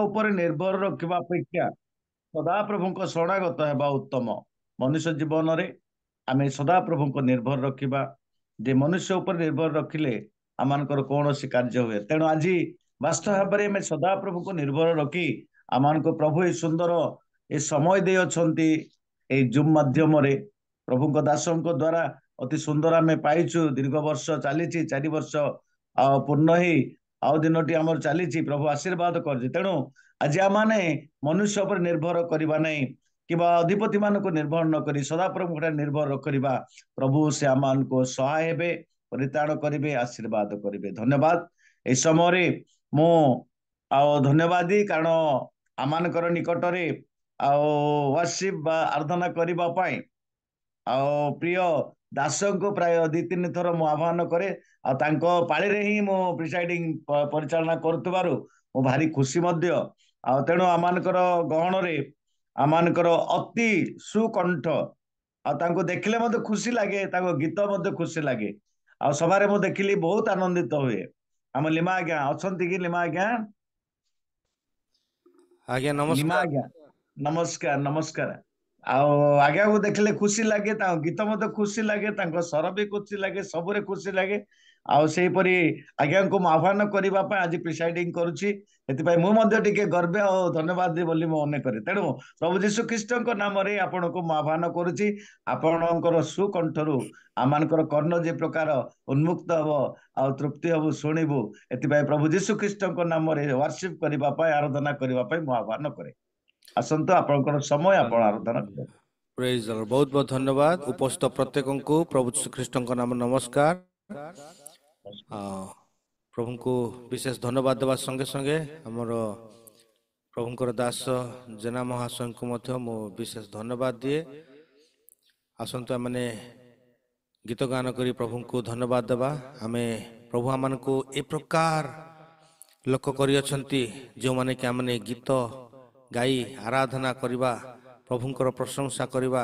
ଉପରେ ନିର୍ଭର ରଖିବା ଅପେକ୍ଷା ସଦାପ୍ରଭୁଙ୍କ ଶରଣାଗତ ହେବା ଉତ୍ତମ। ମନୁଷ୍ୟ ଜୀବନରେ ଆମେ ସଦାପ୍ରଭୁଙ୍କ ନିର୍ଭର ରଖିବା। ଯେ ମନୁଷ୍ୟ ଉପରେ ନିର୍ଭର ରଖିଲେ ଆମମାନଙ୍କର କୌଣସି କାର୍ଯ୍ୟ ହୁଏ। ତେଣୁ ଆଜି ବାସ୍ତବ ଭାବରେ ଆମେ ସଦାପ୍ରଭୁଙ୍କୁ ନିର୍ଭର ରଖି ଆମମାନଙ୍କୁ ପ୍ରଭୁ ଏ ସୁନ୍ଦର ଏ ସମୟ ଦେଇ ଅଛନ୍ତି। ଏଇ ଜୁମ୍ ମାଧ୍ୟମରେ ପ୍ରଭୁଙ୍କ ଦାସଙ୍କ ଦ୍ୱାରା ଅତି ସୁନ୍ଦର ଆମେ ପାଇଛୁ। ଦୀର୍ଘ ବର୍ଷ ଚାଲିଛି, 4 ବର୍ଷ ପୂର୍ଣ୍ଣ ହେଇ ଆଉ ଦିନଟି ଆମର ଚାଲିଛି। ପ୍ରଭୁ ଆଶୀର୍ବାଦ କରିଛି। ତେଣୁ ଆଜି ଆମମାନେ ମନୁଷ୍ୟ ଉପରେ ନିର୍ଭର କରିବା ନାହିଁ କିମ୍ବା ଅଧିପତି ମାନଙ୍କୁ ନିର୍ଭର ନ କରି ସଦାପ୍ରଭୁଙ୍କ ନିର୍ଭର କରିବା। ପ୍ରଭୁ ସେ ଆମମାନଙ୍କୁ ସହାୟ ହେବେ, ପରିତ୍ରାଣ କରିବେ, ଆଶୀର୍ବାଦ କରିବେ। ଧନ୍ୟବାଦ। এই ସମୟରେ ମୁଁ ଧନ୍ୟବାଦ କାରଣ ଆମମାନଙ୍କର ନିକଟରେ ୱାର୍ସିପ ବା ଆରାଧନା କରିବା ପାଇଁ ପ୍ରିୟ ଦାସଙ୍କୁ ପ୍ରାୟ 2-3 ଥର ମୁଁ ଆହ୍ୱାନ କରେ। ତାଙ୍କ ପାଳିରେ ହିଁ ମୁଁ ପ୍ରିସାଇଡିଂ ପରିଚାଳନା କରୁଥିବାରୁ ମୁଁ ଭାରି ଖୁସି ମଧ୍ୟ। ତେଣୁ ଆମମାନଙ୍କର ଗହଣରେ ଆମମାନଙ୍କର ଅତି ସୁକଣ୍ଠ ତାଙ୍କୁ ଦେଖିଲେ ମଧ୍ୟ ଖୁସି ଲାଗେ, ତାଙ୍କ ଗୀତ ମଧ୍ୟ ଖୁସି ଲାଗେ। ସଭାରେ ମୁଁ ଦେଖିଲି ବହୁତ ଆନନ୍ଦିତ ହୁଏ। ଆମ ଲିମା ଆଜ୍ଞା ଅଛନ୍ତି କି? ଲିମା ଆଜ୍ଞା ଆଜ୍ଞା ଲିମା ନମସ୍କାର। ଆଜ୍ଞା ନମସ୍କାର ନମସ୍କାର। ଆଜ୍ଞାକୁ ଦେଖିଲେ ଖୁସି ଲାଗେ, ତାଙ୍କ ଗୀତ ମଧ୍ୟ ଖୁସି ଲାଗେ, ତାଙ୍କ ସ୍ୱର ବି ଖୁସି ଲାଗେ, ସବୁରେ ଖୁସି ଲାଗେ। ସେହିପରି ଆଜ୍ଞାଙ୍କୁ ମୁଁ ଆହ୍ୱାନ କରିବା ପାଇଁ ଆଜି ପ୍ରିସାଇଡିଂ କରୁଛି। ସେଥିପାଇଁ ମୁଁ ମଧ୍ୟ ଟିକେ ଗର୍ବ ଆଉ ଧନ୍ୟବାଦ ଦେବି ବୋଲି ମୁଁ ମନେ କରେ। ତେଣୁ ପ୍ରଭୁ ଯୀଶୁ ଖ୍ରୀଷ୍ଟଙ୍କ ନାମରେ ଆପଣଙ୍କୁ ମୁଁ ଆହ୍ୱାନ କରୁଛି। ଆପଣଙ୍କର ସୁକଣ୍ଠରୁ ଆମମାନଙ୍କର କର୍ଣ୍ଣ ଯେ ପ୍ରକାର ଉନ୍ମୁକ୍ତ ହବ ଆଉ ତୃପ୍ତି ହବୁ ଶୁଣିବୁ। ଏଥିପାଇଁ ପ୍ରଭୁ ଯୀଶୁ ଖ୍ରୀଷ୍ଟଙ୍କ ନାମରେ ୱାର୍ସିପ କରିବା ପାଇଁ, ଆରାଧନା କରିବା ପାଇଁ ମୁଁ ଆହ୍ୱାନ କରେ। ଆସନ୍ତୁ, ଆପଣଙ୍କର ସମୟ, ଆପଣ ଆରାଧନା କରନ୍ତୁ। ପ୍ରେଜ୍ ଦ ଲର୍ଡ। ବହୁତ ବହୁତ ଧନ୍ୟବାଦ ଉପସ୍ଥିତ ପ୍ରତ୍ୟେକଙ୍କୁ ପ୍ରଭୁ ଶ୍ରୀଖ୍ରୀଷ୍ଟଙ୍କ ନାମ ନମସ୍କାର। ପ୍ରଭୁଙ୍କୁ ବିଶେଷ ଧନ୍ୟବାଦ ଦେବା ସଙ୍ଗେ ସଙ୍ଗେ ଆମର ପ୍ରଭୁଙ୍କର ଦାସ ଜେନା ମହାଶୟଙ୍କୁ ମଧ୍ୟ ମୁଁ ବିଶେଷ ଧନ୍ୟବାଦ ଦିଏ। ଆସନ୍ତୁ ଆମମାନେ ଗୀତ ଗାନ କରି ପ୍ରଭୁଙ୍କୁ ଧନ୍ୟବାଦ ଦେବା। ଆମେ ପ୍ରଭୁ ଆମମାନଙ୍କୁ ଏ ପ୍ରକାର ଲୋକ କରିଅଛନ୍ତି ଯେଉଁମାନେ କି ଆମମାନେ ଗୀତ ଗାଇ ଆରାଧନା କରିବା, ପ୍ରଭୁଙ୍କର ପ୍ରଶଂସା କରିବା,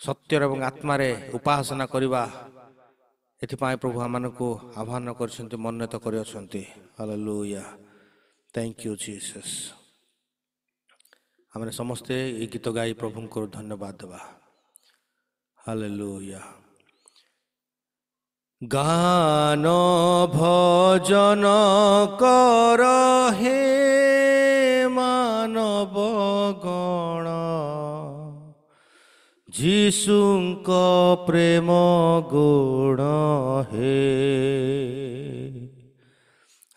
ସତ୍ୟର ଏବଂ ଆତ୍ମାରେ ଉପାସନା କରିବା, ଏଥିପାଇଁ ପ୍ରଭୁ ଆମମାନଙ୍କୁ ଆହ୍ୱାନ କରିଛନ୍ତି, ମନୋନୀତ କରିଅଛନ୍ତି। Hallelujah, thank you Jesus. ଆମେ ସମସ୍ତେ ଏହି ଗୀତ ଗାଇ ପ୍ରଭୁଙ୍କୁ ଧନ୍ୟବାଦ ଦେବା। ହାଲେଲୁୟା। ଗାନ ଭଜନ କର ହେ ମାନବ ଗଣ, ଯୀଶୁଙ୍କ ପ୍ରେମ ଗୁଣ ହେ।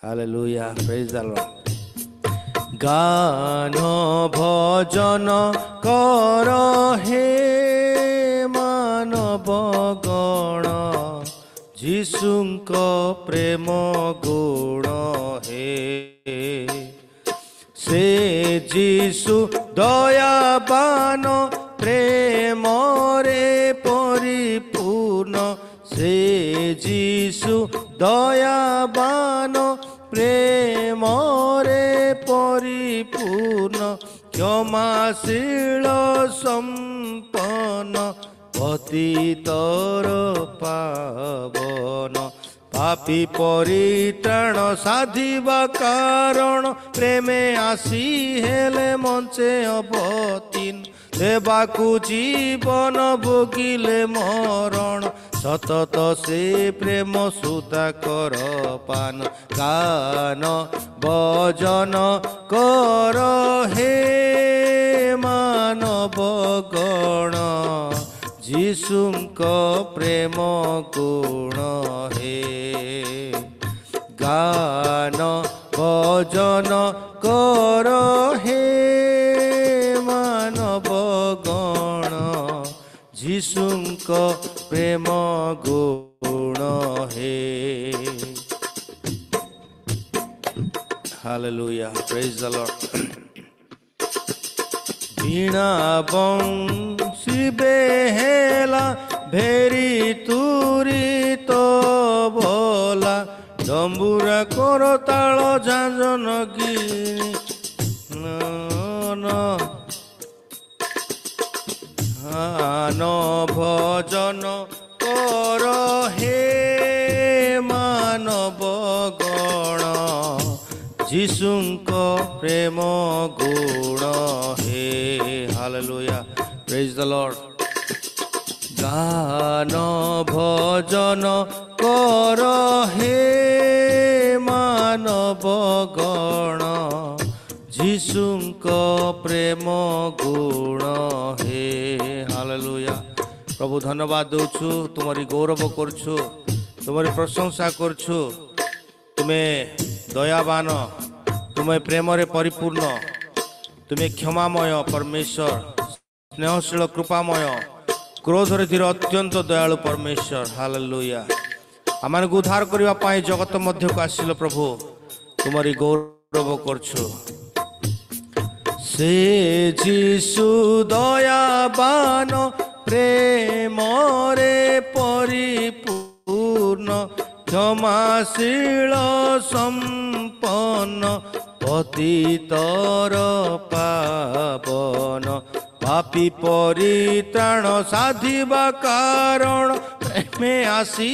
ହାଲେଲୁୟା, ପ୍ରେଜ୍ ଦ ଲର୍ଡ। ଗାନ ଭଜନ କର ହେ ମାନବ ଗଣ, ଯୀଶୁଙ୍କ ପ୍ରେମ ଗୁଣ ହେ। ସେ ଯୀଶୁ ଦୟାବାନ, ପ୍ରେମରେ ପରିପୂର୍ଣ୍ଣ। ସେ ଯୀଶୁ ଦୟାବାନ, ପ୍ରେମରେ ପରିପୂର୍ଣ୍ଣ। କ୍ଷମାଶୀଳ ସମ୍ପନ୍ନ, ପତିତର ପାବନ। ପାପୀ ପରିତ୍ରାଣ ସାଧିବା କାରଣ, ପ୍ରେମେ ଆସି ହେଲେ ମଞ୍ଚେ ଅବତୀର୍ଣ୍ଣ। ଦେବାକୁ ଜୀବନ ଭୋଗିଲେ ମରଣ, ସତତ ସେ ପ୍ରେମ ସୁଧା କର ପାନ। ଗାନ ଭଜନ କର ହେ ମାନବ ଗଣ, ଯୀଶୁଙ୍କ ପ୍ରେମ ଗୁଣ ହେ। ଗାନ ଭଜନ କର ହେ ମାନବ ଗଣ, ଯୀଶୁଙ୍କ ପ୍ରେମ ଗୁଣ ହେ। ହାଲେଲୁୟା, ପ୍ରେଜ୍ ଦ ଲର୍ଡ। ବୀଣା ବଂଶୀ ବେହେଲା, ଭେରି ତୁରି ତବଲା। ଡମ୍ବୁରା କରତାଳ ଝାଞ୍ଜନ ଗିନି ଗାନ ଭଜନ କର ହେ ମାନବ ଗଣ, ଯୀଶୁଙ୍କ ପ୍ରେମ ଗୁଣ ହେ ହାଲେଲୁୟା ପ୍ରେଜ୍ ଦ ଲର୍ଡ। ଗାନ ଭଜନ କର ହେ ମାନବ ଗଣ, ଯୀଶୁଙ୍କ ପ୍ରେମ ଗୁଣ ହେ ହାଲେଲୁୟା। ପ୍ରଭୁ ଧନ୍ୟବାଦ ଦେଉଛୁ, ତୁମରି ଗୌରବ କରୁଛୁ, ତୁମରି ପ୍ରଶଂସା କରୁଛୁ। ତୁମେ ଦୟାବାନ, ତୁମେ ପ୍ରେମରେ ପରିପୂର୍ଣ୍ଣ, ତୁମେ କ୍ଷମାମୟ ପରମେଶ୍ୱର, ସ୍ନେହଶୀଳ କୃପାମୟ, କ୍ରୋଧରେ ଧୀର ଅତ୍ୟନ୍ତ ଦୟାଳୁ ପରମେଶ୍ୱର ହାଲେଲୁୟା। ଆମମାନଙ୍କୁ ଉଦ୍ଧାର କରିବା ପାଇଁ ଜଗତ ମଧ୍ୟକୁ ଆସିଲ ପ୍ରଭୁ, ତୁମରି ଗୌରବ କରୁଛୁ। ସେ ଯୀଶୁ ଦୟାବାନ, ପ୍ରେମରେ ପରିପୂର୍ଣ୍ଣ, କ୍ଷମାଶୀଳ ସମ୍ପନ୍ନ, ପତିତର ପାବନ, ପାପୀ ପରିତ୍ରାଣ ସାଧିବା କାରଣ, ପ୍ରେମେ ଆସି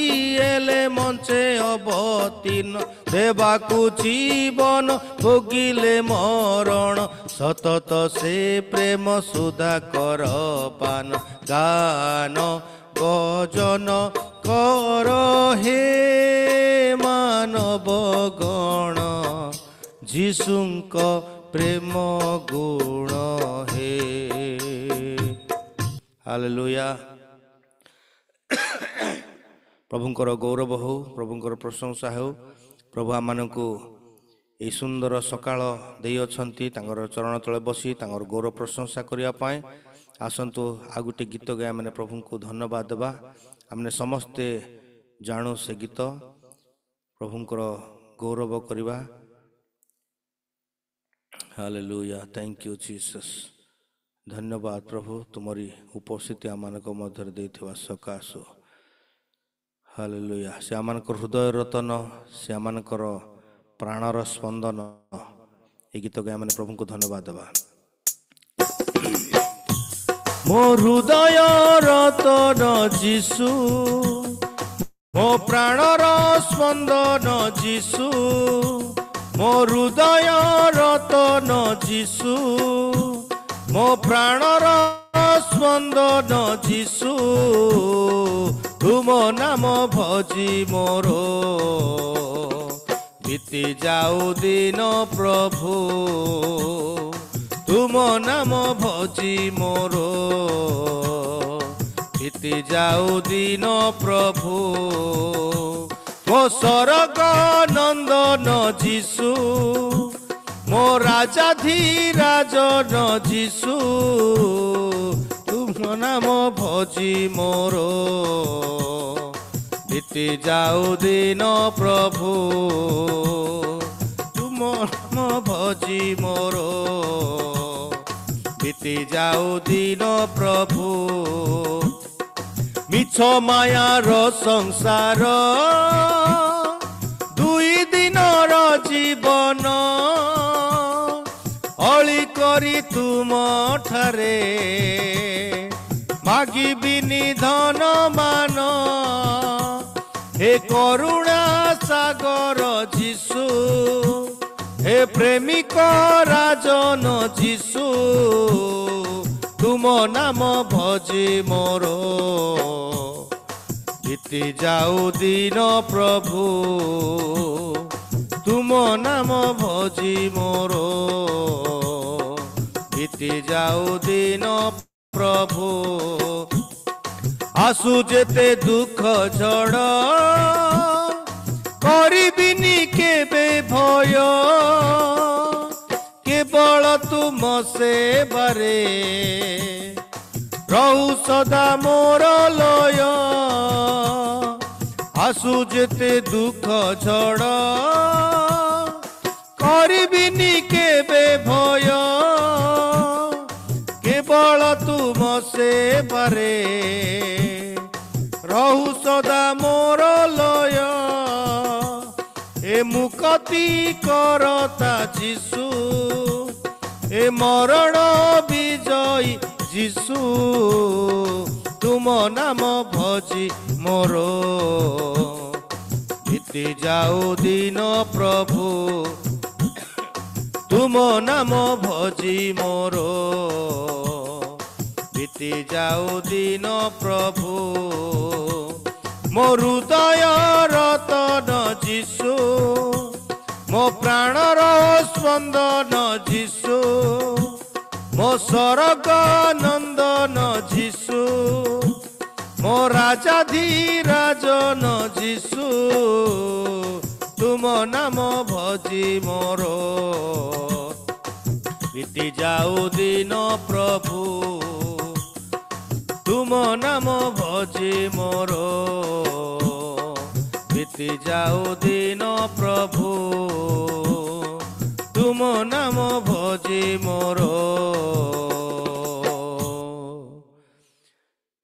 ଏଲେ ମଞ୍ଚେ ଅବତୀର୍ଣ୍ଣ, ଦେବାକୁ ଜୀବନ ଭୋଗିଲେ ମରଣ, ସତତ ସେ ପ୍ରେମ ସୁଧା କର ପାନ, ଗାନ ଭଜନ କର ହେ ମାନବ ଗଣ, ଯୀଶୁଙ୍କ ପ୍ରେମ ଗୁଣ ହେ ହାଲେଲୁୟା। ପ୍ରଭୁଙ୍କର ଗୌରବ ହେଉ, ପ୍ରଭୁଙ୍କର ପ୍ରଶଂସା ହେଉ। ପ୍ରଭୁ ଆମମାନଙ୍କୁ ଏହି ସୁନ୍ଦର ସକାଳ ଦେଇଅଛନ୍ତି, ତାଙ୍କର ଚରଣ ତଳେ ବସି ତାଙ୍କର ଗୌରବ ପ୍ରଶଂସା କରିବା ପାଇଁ। ଆସନ୍ତୁ ଆଉ ଗୋଟେ ଗୀତ ଗାଇ ଆମେ ପ୍ରଭୁଙ୍କୁ ଧନ୍ୟବାଦ ଦେବା। ଆମେ ସମସ୍ତେ ଜାଣୁ ସେ ଗୀତ, ପ୍ରଭୁଙ୍କର ଗୌରବ କରିବା। Hallelujah, thank you Jesus. ଧନ୍ୟବାଦ ପ୍ରଭୁ, ତୁମରି ଉପସ୍ଥିତି ଆମମାନଙ୍କ ମଧ୍ୟରେ ଦେଇଥିବା ସକାଶୁ। ହାଲେଲୁୟା। ସେ ଆମମାନଙ୍କର ହୃଦୟ ରତନ, ସେ ଆମମାନଙ୍କର ପ୍ରାଣର ସ୍ପନ୍ଦନ। ଏ ଗୀତ ଗାଇ ଆମେ ପ୍ରଭୁଙ୍କୁ ଧନ୍ୟବାଦ ଦେବା। ମୋ ହୃଦୟ ରତନ ଯୀଶୁ, ମୋ ପ୍ରାଣର ସ୍ପନ୍ଦନ ଯୀଶୁ, ମୋ ହୃଦୟ ରତନ ଯୀଶୁ, ମୋ ପ୍ରାଣର ସ୍ପନ୍ଦନ ଯୀଶୁ, ତୁମ ନାମ ଭଜି ମୋର ବିତି ଯାଉ ଦିନ ପ୍ରଭୁ, ତୁମ ନାମ ଭଜି ମୋର ବିତି ଯାଉ ଦିନ ପ୍ରଭୁ, ମୋ ସରଗ ନନ୍ଦନ ଯୀଶୁ, ମୋ ରାଜାଧିରାଜନ ଯୀଶୁ, ତୁମ ନାମ ଭଜି ମୋର ବିତି ଯାଉ ଦିନ ପ୍ରଭୁ, ତୁମ ନାମ ଭଜି ମୋର ବିତି ଯାଉ ଦିନ ପ୍ରଭୁ। ମିଛ ମାୟାର ସଂସାର, ଦୁଇ ଦିନର ଜୀବନ, ଅଳି କରି ତୁମ ଠାରେ ମାଗିବିନି ଧନ ମାନ, ହେ କରୁଣା ସାଗର ଯୀଶୁ, ହେ ପ୍ରେମିକ ରାଜନ ଯୀଶୁ, ତୁମ ନାମ ଭଜି ମୋର ବିତି ଯାଉ ଦିନ ପ୍ରଭୁ, ତୁମ ନାମ ଭଜି ମୋର ବିତି ଯାଉ ଦିନ ପ୍ରଭୁ। ଆସୁ ଯେତେ ଦୁଃଖ ଝଡ଼, କରିବିନି କେବେ ଭୟ, କେବଳ ତୁମ ସେବାରେ ରହୁ ସଦା ମୋର ଲୟ। ଆସୁ ଯେତେ ଦୁଃଖ ଝଡ଼, କରିବିନି କେବେ ଭୟ, କେବଳ ତୁମ ସେବାରେ ରହୁ ସଦା ମୋର ଲୟ। ଏ ମୁକ୍ତି କରତା ଯୀଶୁ, ଏ ମରଣ ବିଜୟୀ ଯୀଶୁ, ତୁମ ନାମ ଭଜି ମୋର ବିତି ଯାଉ ଦିନ ପ୍ରଭୁ, तुम नाम भजी मोर बीती जाऊ दिन प्रभु मो हृदय रतन जीशु मो प्राणर स्पंदन जीशु मो स्वर्ग नंदन जीशु मो राजाधिराजन जीशु तुम नाम भजी मोर बीती जाऊ दिन प्रभु तुम नाम भजी मोर बीती जाऊ दिन प्रभु तुम नाम भजी मोर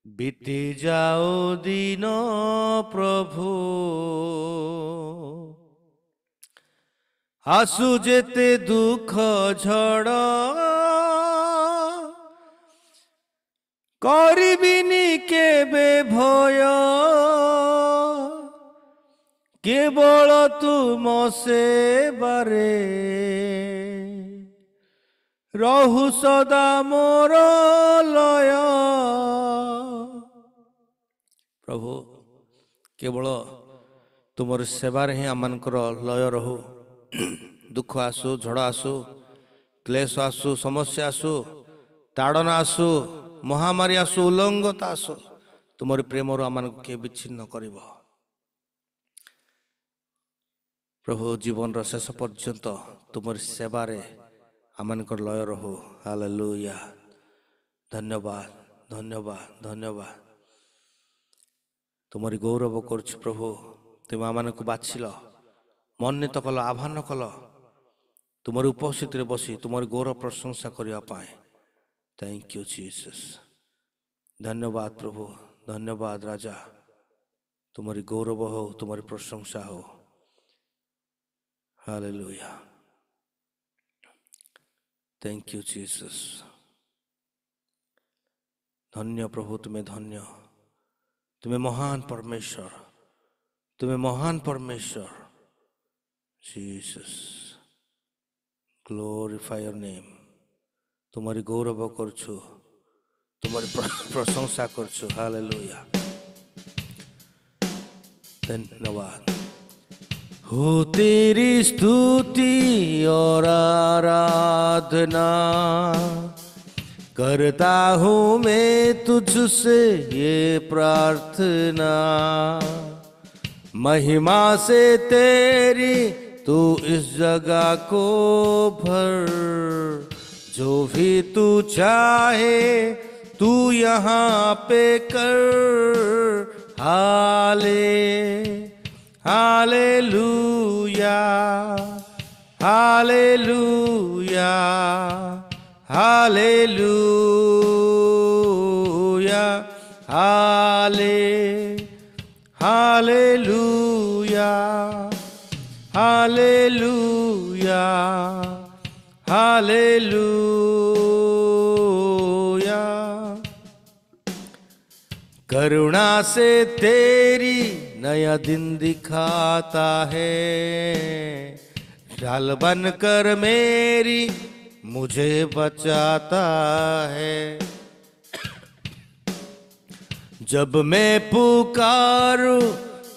बीती जाओ दिन प्रभु आसु जेते दुख झड़ करिबिनी केबे भय केवल तुम सेवारे रहु सदा मोर लय प्रभु केवल तुमर सेवार ही आमनकर लय रहु दुख आसु झड़ आसु क्लेश आसु समस्या आसु ताड़न आसु महामारी आसु उल्लंघता आसु तुमर प्रेम आम के विच्छिन्न कर प्रभु जीवन शेष पर्यंत तुमर सेवारे आमनकर लय रहु हालेलुया धन्यवाद धन्यवाद धन्यवाद तुमरी गौरव करुछ प्रभु तुम आम को बाछिल मन्वित कल आह्वान कल तुमर उपस्थित बसी तुमर गौरव प्रशंसा करने थैंक यू जीसस धन्यवाद प्रभु धन्यवाद राजा तुमरी गौरव हो तुमरी प्रशंसा हो हालेलुया थैंक यू जीसस धन्य प्रभु तुम्हें धन्य तुम्हें महान परमेश्वर तुम्हें महान परमेश्वर जीसस ग्लोरीफाई योर नेम तुम्हारी गौरव करछु तुम्हारी प्रशंसा करछु हालेलुया धन्यवाद हो तेरी स्तुति और आराधना करता हूँ मैं तुझसे ये प्रार्थना महिमा से तेरी तू इस जगह को भर जो भी तू चाहे तू यहाँ पे कर hallelujah hallelujah hallelujah hallelujah hallelujah hallelujah करुणा से तेरी नया दिन दिखाता है ढाल बनकर मेरी मुझे बचाता है जब मैं पुकारूं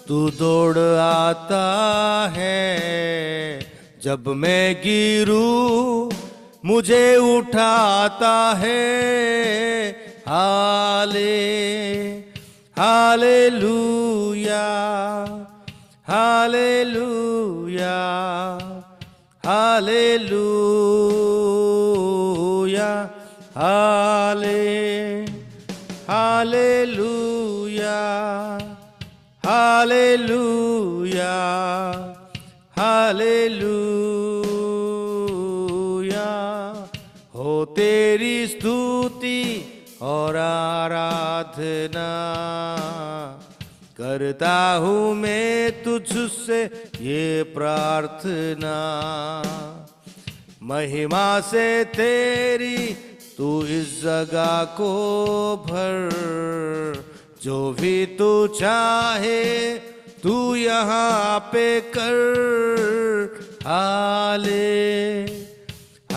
तू दौड़ आता है जब मैं गिरूं मुझे उठाता है hallelujah hallelujah hallelujah hallelujah hallelujah hallelujah हो तेरी स्तुति और आराधना करता हूँ मैं तुझसे ये प्रार्थना महिमा से तेरी तू इस जगह को भर जो भी तू चाहे तू यहाँ पे कर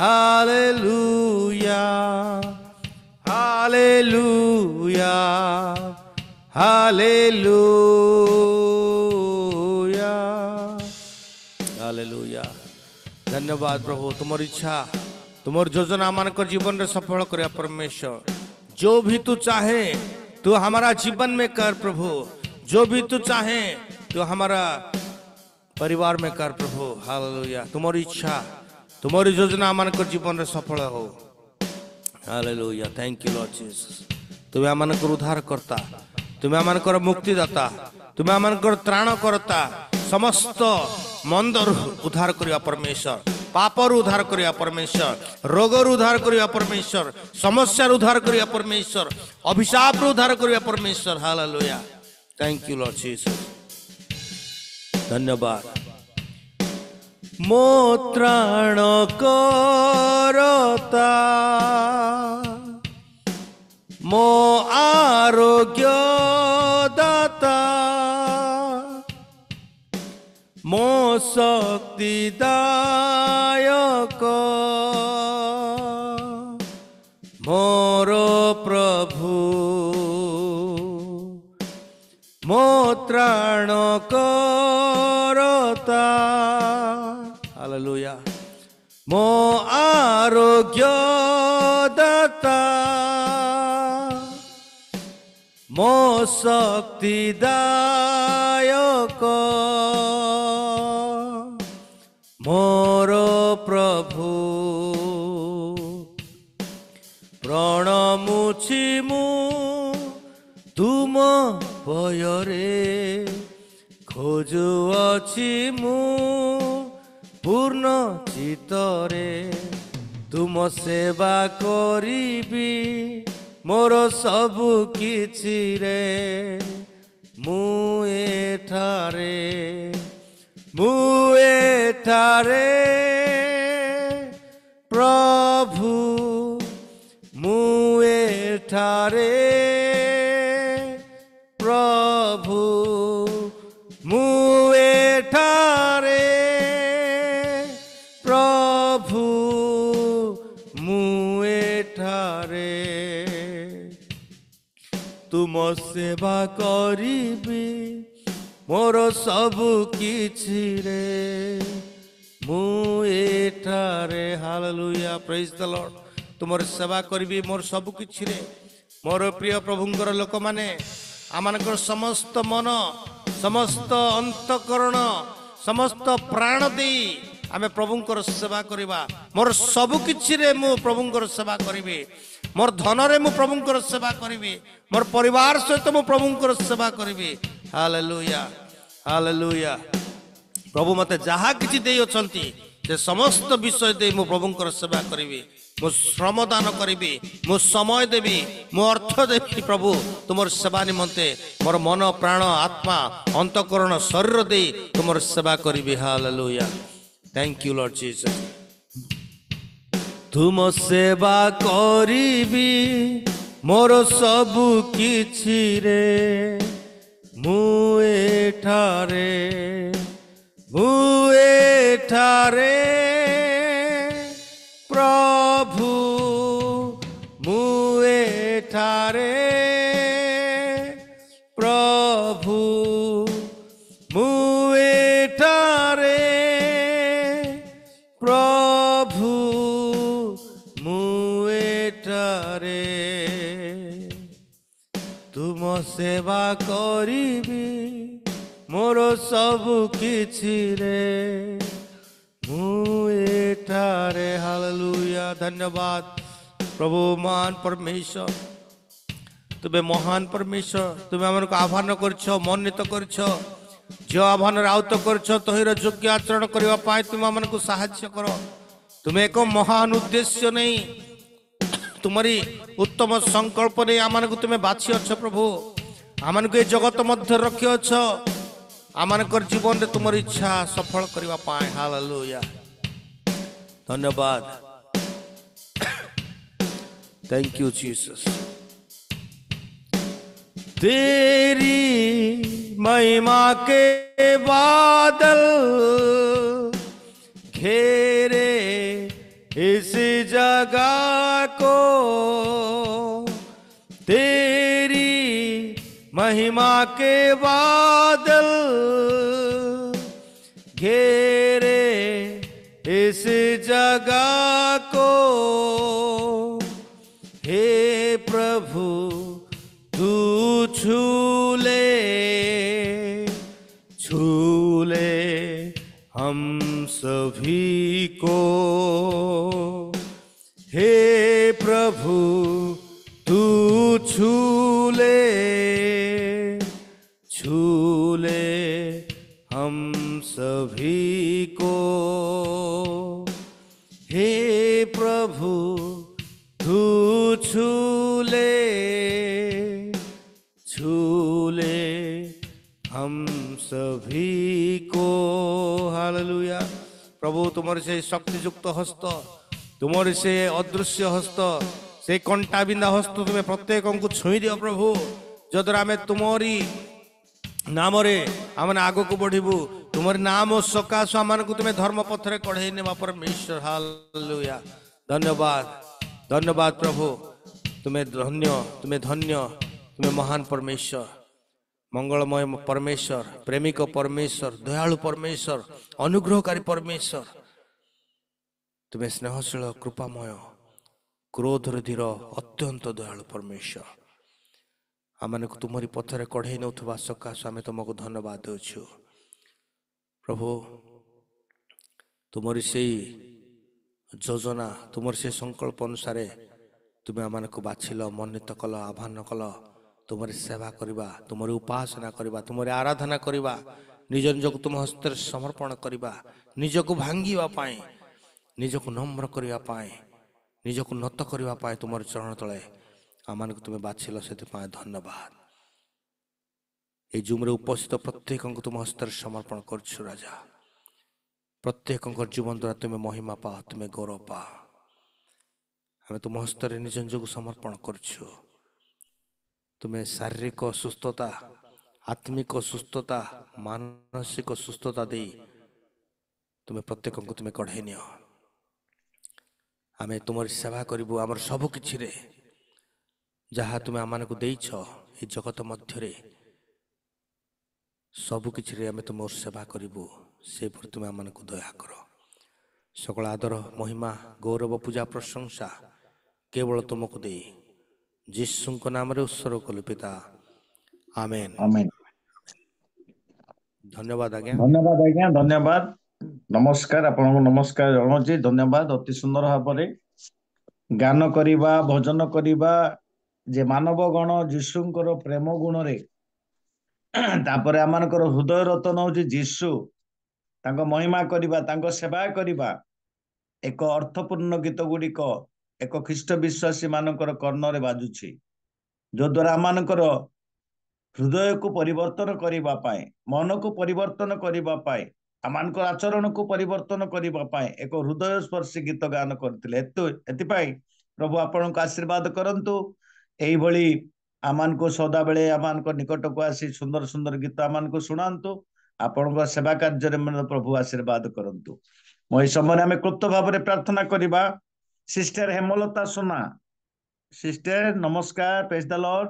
हालेलुया हालेलुया हालेलुया हालेलुया। धन्यवाद प्रभु, तुमर इच्छा तुमर योजना मान जीवन में सफल कर परमेश्वर। जो भी तू चाहे तू हमारा जीवन में कर प्रभु, जो भी तू चाहे तू हमारा परिवार में कर प्रभु। हालेलुया। तुम्हारी इच्छा तुम्हारी योजना मान जीवन में सफल हो। Hallelujah. Thank you Lord Jesus. तुम्हें आम उद्धार करता, तुम्हें आम मुक्तिदाता, तुम्हें आम त्राण करता, समस्त मंदर उद्धार करिया परमेश्वर, पापर उद्धार करिया परमेश्वर, रोगर उद्धार करिया परमेश्वर, समस्या उद्धार करिया परमेश्वर, अभिशाप उद्धार करिया परमेश्वर। Hallelujah. Thank you Lord Jesus. धन्यवाद। मो त्राण करता, मो आरोग्य दाता, मो शक्तिदायक, मोर प्रभु, मो त्राण करता। हालेलुया। मो आरोग्य दाता, मो शक्तिदायक, मोर प्रभु, प्रणमुछि मु तुम भयरे, खोजुअछि मु पूर्ण चित्तरे, तुम सेवा करिबी मोर सबु किछि रे। मु एठारे, मु एठारे प्रभु, मु एठारे प्रभु, मु एठारे प्रभु, मु एठारे तुम सेवा करिबी मोर सबु किछि रे। मु एठारे। हालेलुया। Praise the Lord. तुमर सेवा करिबी मोर सबु किछि रे। मोर प्रिय प्रभुंकर लोक माने आमानकर समस्त मन, समस्त अंतकरण, समस्त प्राण दे आमे प्रभुंकर सेवा करिबा। मोर सबु किछि रे मु प्रभुंकर सेवा करिबी। मोर धन रे मु प्रभुंकर सेवा करिबी। मोर परिवार सहित मु प्रभुंकर सेवा करिबी। Hallelujah hallelujah. प्रभु मते जहा किछि देई अछंती से समस्त विषय दे मु प्रभुंकर सेवा करिबी। मु श्रमदान करिबी, मु समय देबी, मु अर्थ देबी प्रभु तुमर सेवा निमंते। मोर मन प्राण आत्मा अंतकरण शरीर दे तुमर सेवा करिबी। Hallelujah. Thank you Lord Jesus. तुम सेवा करिबी मोर सबु किछि रे। मु एठारे, मु एठारे प्रभु, मु एठारे प्रभु, मु एठारे प्रभु, मु एठारे तुम सेवा करिबी मोर सबु किछि रे। मु एठारे। हालेलुया। धन्यवाद प्रभु महान परमेश्वर, तुमे महान परमेश्वर। तुमे हमको आह्वान करछ, मन्नित करछ, जो आह्वान आउत करछ तहिर योग्य आचरण करबा पाए तुम हमको साहाय्य कर। तुमे एक महान उद्देश्य नहीं, तुम्हारी उत्तम संकल्प नहीं आमको तुमे बाछि अछ प्रभु। आमको ये जगत मध्य रखी अछ, आमनकर जीवन रे तुमर इच्छा सफल करबा पाए। हालेलुया। धन्यवाद। Thank you Jesus. तेरी महिमा के बादल घेरे इस जगह को तेरी महिमा के बादल घेरे, इस जगह को हे प्रभु तू छू ले हम सभी को, हे प्रभु तू छू ले हम सभी को, हे प्रभु तू छू ले हम सभी को। हालेलुया। प्रभु तुमर से शक्तियुक्त हस्त, तुमर से अदृश्य हस्त, से कंटा बिंदा हस्त तुम्हें प्रत्येक को छुई दियो प्रभु, जद्वारा आम तुमरी नाम आम आग को बढ़ू, तुम नाम सकाश आम को तुम्हें धर्म पथरे कढ़े नेबा परमेश्वर। हालेलुया। धन्यवाद धन्यवाद प्रभु, तुम्हें धन्य, तुम्हें धन्य, तुम्हें महान परमेश्वर, मंगलमय परमेश्वर, प्रेमिक परमेश्वर, दयालु परमेश्वर, अनुग्रहकारी परमेश्वर, तुम्हें स्नेहशील कृपामय, क्रोधर धीर, अत्यंत दयालु परमेश्वर। आम को तुमरी पथरे कढ़े नौथवा सकाश आम तुमको धन्यवाद देछु प्रभु। तुमरी से योजना, तुमर से संकल्प अनुसार तुम्हें आम को बाछिल, मनित कल, आह्वान कल, तुमरी सेवा करवा, तुमरी उपासना करवा, तुमरी आराधना करवा, निज निजक तुम हस्त समर्पण करवा, निजक भांगा पाए, निजक नम्र करने, निजक नत करने तुम चरण तले आम को तुम्हें बाछिल, से धन्यवाद। ये जूम्रे उपस्थित प्रत्येक को तुम हस्त समर्पण करछु राजा, प्रत्येक जीवन द्वारा तुम्हें महिमा पा, तुम्हें गौरव पा, हमें तुम हस्त निज निजक समर्पण करछु। तुम्हें शारीरिक सुस्थता, आत्मिक सुस्थता, मानसिक सुस्थता दे तुम्हें प्रत्येक को तुम्हें कढ़े नियो। आम तुम सेवा करूँ, आमर सबकि जहाँ तुम्हें आम को देछ ये जगत मध्य सबकि आम तुम सेवा करूँ, से तुम्हें आम को दया कर। सकल आदर, महिमा, गौरव, पूजा, प्रशंसा केवल तुमको दे जीशु नाम रे उत्सर्ग कलु पिता, आमेन आमेन। धन्यवाद आज्ञा। धन्यवाद आज्ञा, धन्यवाद। नमस्कार, आपको नमस्कार जनाऊँगी। धन्यवाद। अति सुंदर भाव गान करिबा, भजन करिबा, जे मानव गण जीशुंकर प्रेम गुण रे तापर आमनकर हृदय रतन होची जीशु, तांको महिमा करिबा, तांको सेवा करिबा, एक अर्थपूर्ण गीत गुड़िक एक ख्रीष्ट विश्वासी मानकर कर्ण रे बाजुछि, जो द्वारा आमनकर हृदय को परिवर्तन करिबा पाए, मन को परिवर्तन करिबा पाए, आमनकर आचरण को परिवर्तन करिबा पाए एक हृदय स्पर्शी गीत गान करथिले। एतिपाई प्रभु आपन को आशीर्वाद करंतु। एई भली आमान को सदा बेले आमान को निकट को आसी सुंदर सुंदर गीत आमान को सुनांतु। आपन को सेवा कार्य रे प्रभु आशीर्वाद करंतु। मोई समय आमे कृत भाव रे प्रार्थना करिबा। सिस्टर हेमलता सोना, सिस्टर नमस्कार, praise the Lord.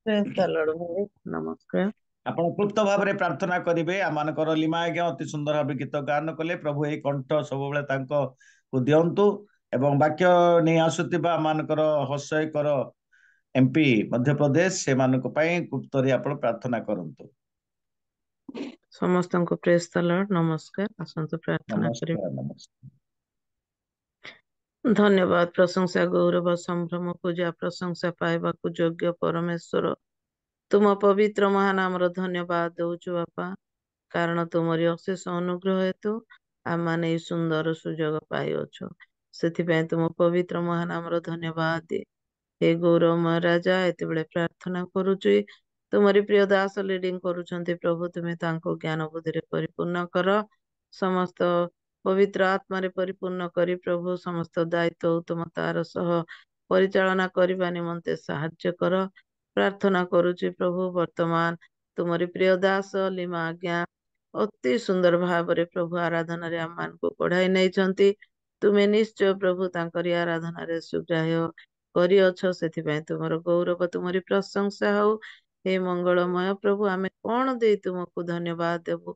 Praise the Lord भाई, नमस्कार। आपण क्लुप्त भाव रे प्रार्थना करिवे। आमानकर लीमा आज्ञा अति सुंदर भाव गीत गान कले। प्रभु एई कंठ सब बेले तांको को दियंतु एवं वाक्य नै आसुतिबा आमानकर हर्षयकर एमपी मध्य प्रदेश से मानको पई क्लुप्त रे आपण प्रार्थना करंतु। समस्त को प्रेज द लॉर्ड, नमस्कार। आसंतु प्रार्थना करिवे। नमस्कार, नमस्कार। धन्यवाद, प्रशंसा, गौरव, संभ्रम, पूजा, प्रशंसा पाइबा को योग्य परमेश्वर, तुम पवित्र महानाम रो धन्यवाद दउछु बापा, कारण तुमरी अशेष अनुग्रह हेतु आम माने सुंदर सुजोग पाई अछु। सेथिपय तुम पवित्र महानाम रो धन्यवाद दे। हे गौरवमय राजा, एते बेले प्रार्थना करूछु, तुमरी प्रिय दास लीडिंग करूछन्ते प्रभु, तुमे तांको ज्ञान बुद्धि रे परिपूर्ण कर, समस्त पवित्र आत्मा रे परिपूर्ण करी प्रभु समस्त दायित्व उत्तमतार सह परिचालना करिबा निमंते साहाय्य कर। प्रार्थना करूछि प्रभु, वर्तमान तुमरी प्रिय दास लीमा आज्ञा अति सुंदर भाव रे प्रभु आराधना रे आम मान को पढ़ाई नै छंती। ତୁମେ ନିଶ୍ଚୟ ପ୍ରଭୁ ତାଙ୍କରି ଆରାଧନାରେ ସୁଗ୍ରାହ୍ୟ କରିଅଛ, ସେଥିପାଇଁ ତୁମର ଗୌରବ, ତୁମରି ପ୍ରଶଂସା ହଉ। ହେ ମଙ୍ଗଳମୟ ପ୍ରଭୁ, ଆମେ କଣ ଦେଇ ତୁମକୁ ଧନ୍ୟବାଦ ଦେବୁ,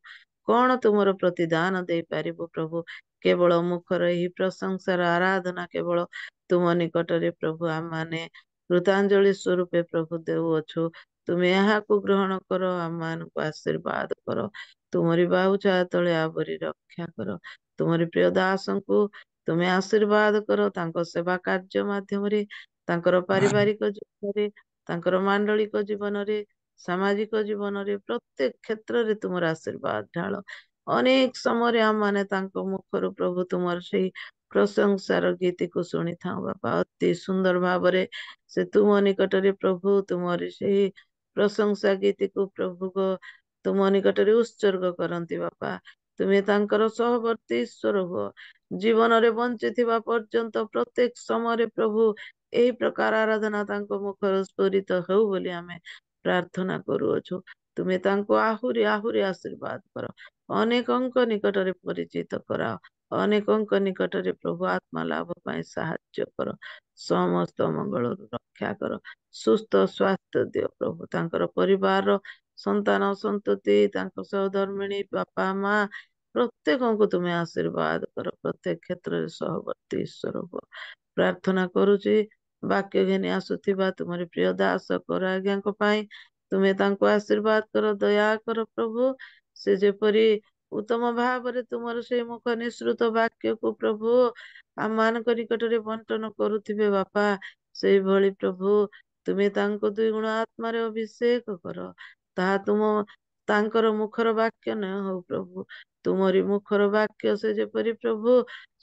କଣ ତୁମର ପ୍ରତିଦାନ ଦେଇପାରିବୁ ପ୍ରଭୁ। କେବଳ ମୁଖର ଏହି ପ୍ରଶଂସାର ଆରାଧନା କେବଳ ତୁମ ନିକଟରେ ପ୍ରଭୁ ଆମମାନେ କୃତାଞ୍ଜଳି ସ୍ୱରୂପେ ପ୍ରଭୁ ଦେଉଅଛୁ। ତୁମେ ଏହାକୁ ଗ୍ରହଣ କର, ଆମମାନଙ୍କୁ ଆଶୀର୍ବାଦ କର, ତୁମରି ବାହୁଛା ତଳେ ଆବରି ରକ୍ଷା କର। ତୁମରି ପ୍ରିୟ ଦାସଙ୍କୁ ତୁମେ ଆଶୀର୍ବାଦ କର, ତାଙ୍କ ସେବା କାର୍ଯ୍ୟ ମାଧ୍ୟମରେ, ତାଙ୍କର ପାରିବାରିକ ଜୀବନରେ, ତାଙ୍କର ମାଣ୍ଡଳିକ ଜୀବନରେ, ସାମାଜିକ ଜୀବନରେ, ପ୍ରତ୍ୟେକ କ୍ଷେତ୍ରରେ ତୁମର ଆଶୀର୍ବାଦ ଢାଳ। ଅନେକ ସମୟରେ ଆମମାନେ ତାଙ୍କ ମୁଖରୁ ପ୍ରଭୁ ତୁମର ସେଇ ପ୍ରଶଂସାର ଗୀତିକୁ ଶୁଣିଥାଉ ବାପା। ଅତି ସୁନ୍ଦର ଭାବରେ ସେ ତୁମ ନିକଟରେ ପ୍ରଭୁ ତୁମର ସେହି ପ୍ରଶଂସା ଗୀତିକୁ ପ୍ରଭୁ ତୁମ ନିକଟରେ ଉତ୍ସର୍ଗ କରନ୍ତି ବାପା। ତୁମେ ତାଙ୍କର ସହବର୍ତ୍ତୀ ଈଶ୍ୱର ହୁଅ। ଜୀବନରେ ବଞ୍ଚିଥିବା ପର୍ଯ୍ୟନ୍ତ ପ୍ରତ୍ୟେକ ସମୟରେ ପ୍ରଭୁ ଏହି ପ୍ରକାର ଆରାଧନା ତାଙ୍କ ମୁଖରୁ ସ୍ଫୁରିତ ହେଉ ବୋଲି ଆମେ ପ୍ରାର୍ଥନା କରୁଅଛୁ। ତୁମେ ତାଙ୍କୁ ଆହୁରି ଆହୁରି ଆଶୀର୍ବାଦ କର, ଅନେକଙ୍କ ନିକଟରେ ପରିଚିତ କରାଅ, ଅନେକଙ୍କ ନିକଟରେ ପ୍ରଭୁ ଆତ୍ମା ଲାଭ ପାଇଁ ସାହାଯ୍ୟ କର, ସମସ୍ତ ମଙ୍ଗଳରୁ ରକ୍ଷା କର, ସୁସ୍ଥ ସ୍ୱାସ୍ଥ୍ୟ ଦିଅ ପ୍ରଭୁ। ତାଙ୍କର ପରିବାରର ସନ୍ତାନ ସନ୍ତତି, ତାଙ୍କ ସହଧର୍ମିଣୀ, ବାପା ମା, ପ୍ରତ୍ୟେକଙ୍କୁ ତୁମେ ଆଶୀର୍ବାଦ କର, ପ୍ରତ୍ୟେକ କ୍ଷେତ୍ରରେ ସହବର୍ତ୍ତୀ ଈଶ୍ୱର ହୁଅ। ପ୍ରାର୍ଥନା କରୁଛି ବାକ୍ୟ ଘେନି ଆସୁଥିବା ତୁମରି ପ୍ରିୟ ଦାସ କର ଆଜ୍ଞାଙ୍କ ପାଇଁ ତୁମେ ତାଙ୍କୁ ଆଶୀର୍ବାଦ କର, ଦୟା କର ପ୍ରଭୁ। ସେ ଯେପରି ଉତ୍ତମ ଭାବରେ ତୁମର ସେଇ ମୁଖ ନିଃସୃତ ବାକ୍ୟକୁ ପ୍ରଭୁ ଆମମାନଙ୍କ ନିକଟରେ ବଣ୍ଟନ କରୁଥିବେ ବାପା, ସେଇଭଳି ପ୍ରଭୁ ତୁମେ ତାଙ୍କୁ ଦ୍ୱିଗୁଣ ଆତ୍ମାରେ ଅଭିଷେକ କର। ତାହା ତାଙ୍କର ମୁଖର ବାକ୍ୟ ନ ହଉ ପ୍ରଭୁ, ତୁମରି ମୁଖର ବାକ୍ୟ ସେ ଯେପରି ପ୍ରଭୁ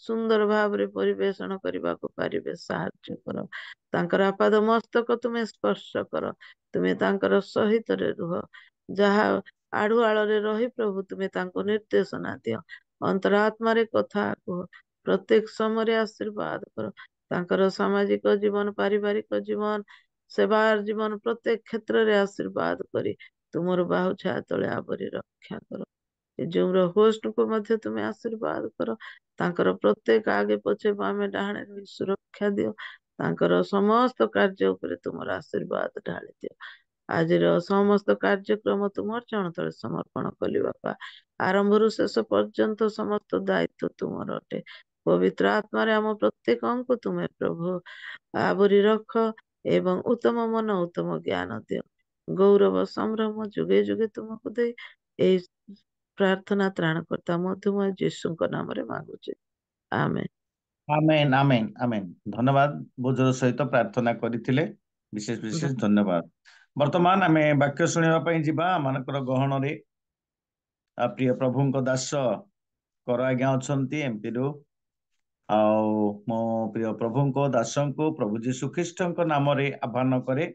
ସୁନ୍ଦର ଭାବରେ ପରିବେଷଣ କରିବାକୁ ପାରିବେ ସାହାଯ୍ୟ କର। ତାଙ୍କର ଆପାଦ ମସ୍ତକ ତୁମେ ସ୍ପର୍ଶ କର, ତୁମେ ତାଙ୍କର ସହିତରେ ରୁହ। ଯାହା ଆଢୁଆଳରେ ରହି ପ୍ରଭୁ ତୁମେ ତାଙ୍କୁ ନିର୍ଦ୍ଦେଶନା ଦିଅ, ଅନ୍ତରାତ୍ମାରେ କଥା କୁହ, ପ୍ରତ୍ୟେକ ସମୟରେ ଆଶୀର୍ବାଦ କର। ତାଙ୍କର ସାମାଜିକ ଜୀବନ, ପାରିବାରିକ ଜୀବନ, ସେବା ଜୀବନ, ପ୍ରତ୍ୟେକ କ୍ଷେତ୍ରରେ ଆଶୀର୍ବାଦ କରି ତୁମର ବାହୁଛା ତଳେ ଆବରି ରକ୍ଷା କର। ଏ ଯୋଉର ହୋଷ୍ଟକୁ ମଧ୍ୟ ତୁମେ ଆଶୀର୍ବାଦ କର, ତାଙ୍କର ପ୍ରତ୍ୟେକ ଆଗେ ପଛେ ବାମେ ଡାହାଣେ ରହି ସୁରକ୍ଷା ଦିଅ, ତାଙ୍କର ସମସ୍ତ କାର୍ଯ୍ୟ ଉପରେ ତୁମର ଆଶୀର୍ବାଦ ଢାଳି ଦିଅ। ଆଜିର ସମସ୍ତ କାର୍ଯ୍ୟକ୍ରମ ତୁମର ଚରଣ ତଳେ ସମର୍ପଣ କଲି ବାପା। ଆରମ୍ଭରୁ ଶେଷ ପର୍ଯ୍ୟନ୍ତ ସମସ୍ତ ଦାୟିତ୍ୱ ତୁମର ଅଟେ। ପବିତ୍ର ଆତ୍ମାରେ ଆମ ପ୍ରତ୍ୟେକଙ୍କୁ ତୁମେ ପ୍ରଭୁ ଆବରି ରଖ ଏବଂ ଉତ୍ତମ ମନ, ଉତ୍ତମ ଜ୍ଞାନ ଦିଅ। ଗୌରବ ସମ୍ଭ୍ରମ ଯୁଗେ ଯୁଗେ ତୁମକୁ ଦେଇ ଏହି ପ୍ରାର୍ଥନା ତ୍ରାଣକର୍ତ୍ତା ମଧୁମୟ ଯୀଶୁଙ୍କ ନାମରେ ମାଗୁଛି, ଆମେନ୍। ଆମେନ୍ ଆମେନ୍ ଆମେନ୍। ଧନ୍ୟବାଦ, ବୋଝର ସହିତ ପ୍ରାର୍ଥନା କରିଥିଲେ, ବିଶେଷ ବିଶେଷ ଧନ୍ୟବାଦ। ବର୍ତ୍ତମାନ ଆମେ ବାକ୍ୟ ଶୁଣିବା ପାଇଁ ଯିବା ଆମମାନଙ୍କର ଗହଣରେ। ପ୍ରିୟ ପ୍ରଭୁଙ୍କ ଦାସ କର ଆଜ୍ଞା ଅଛନ୍ତି ଏମପିରୁ, ଆଉ ମୋ ପ୍ରିୟ ପ୍ରଭୁଙ୍କ ଦାସଙ୍କୁ ପ୍ରଭୁ ଯୀଶୁ ଖ୍ରୀଷ୍ଟଙ୍କ ନାମରେ ଆହ୍ୱାନ କରେ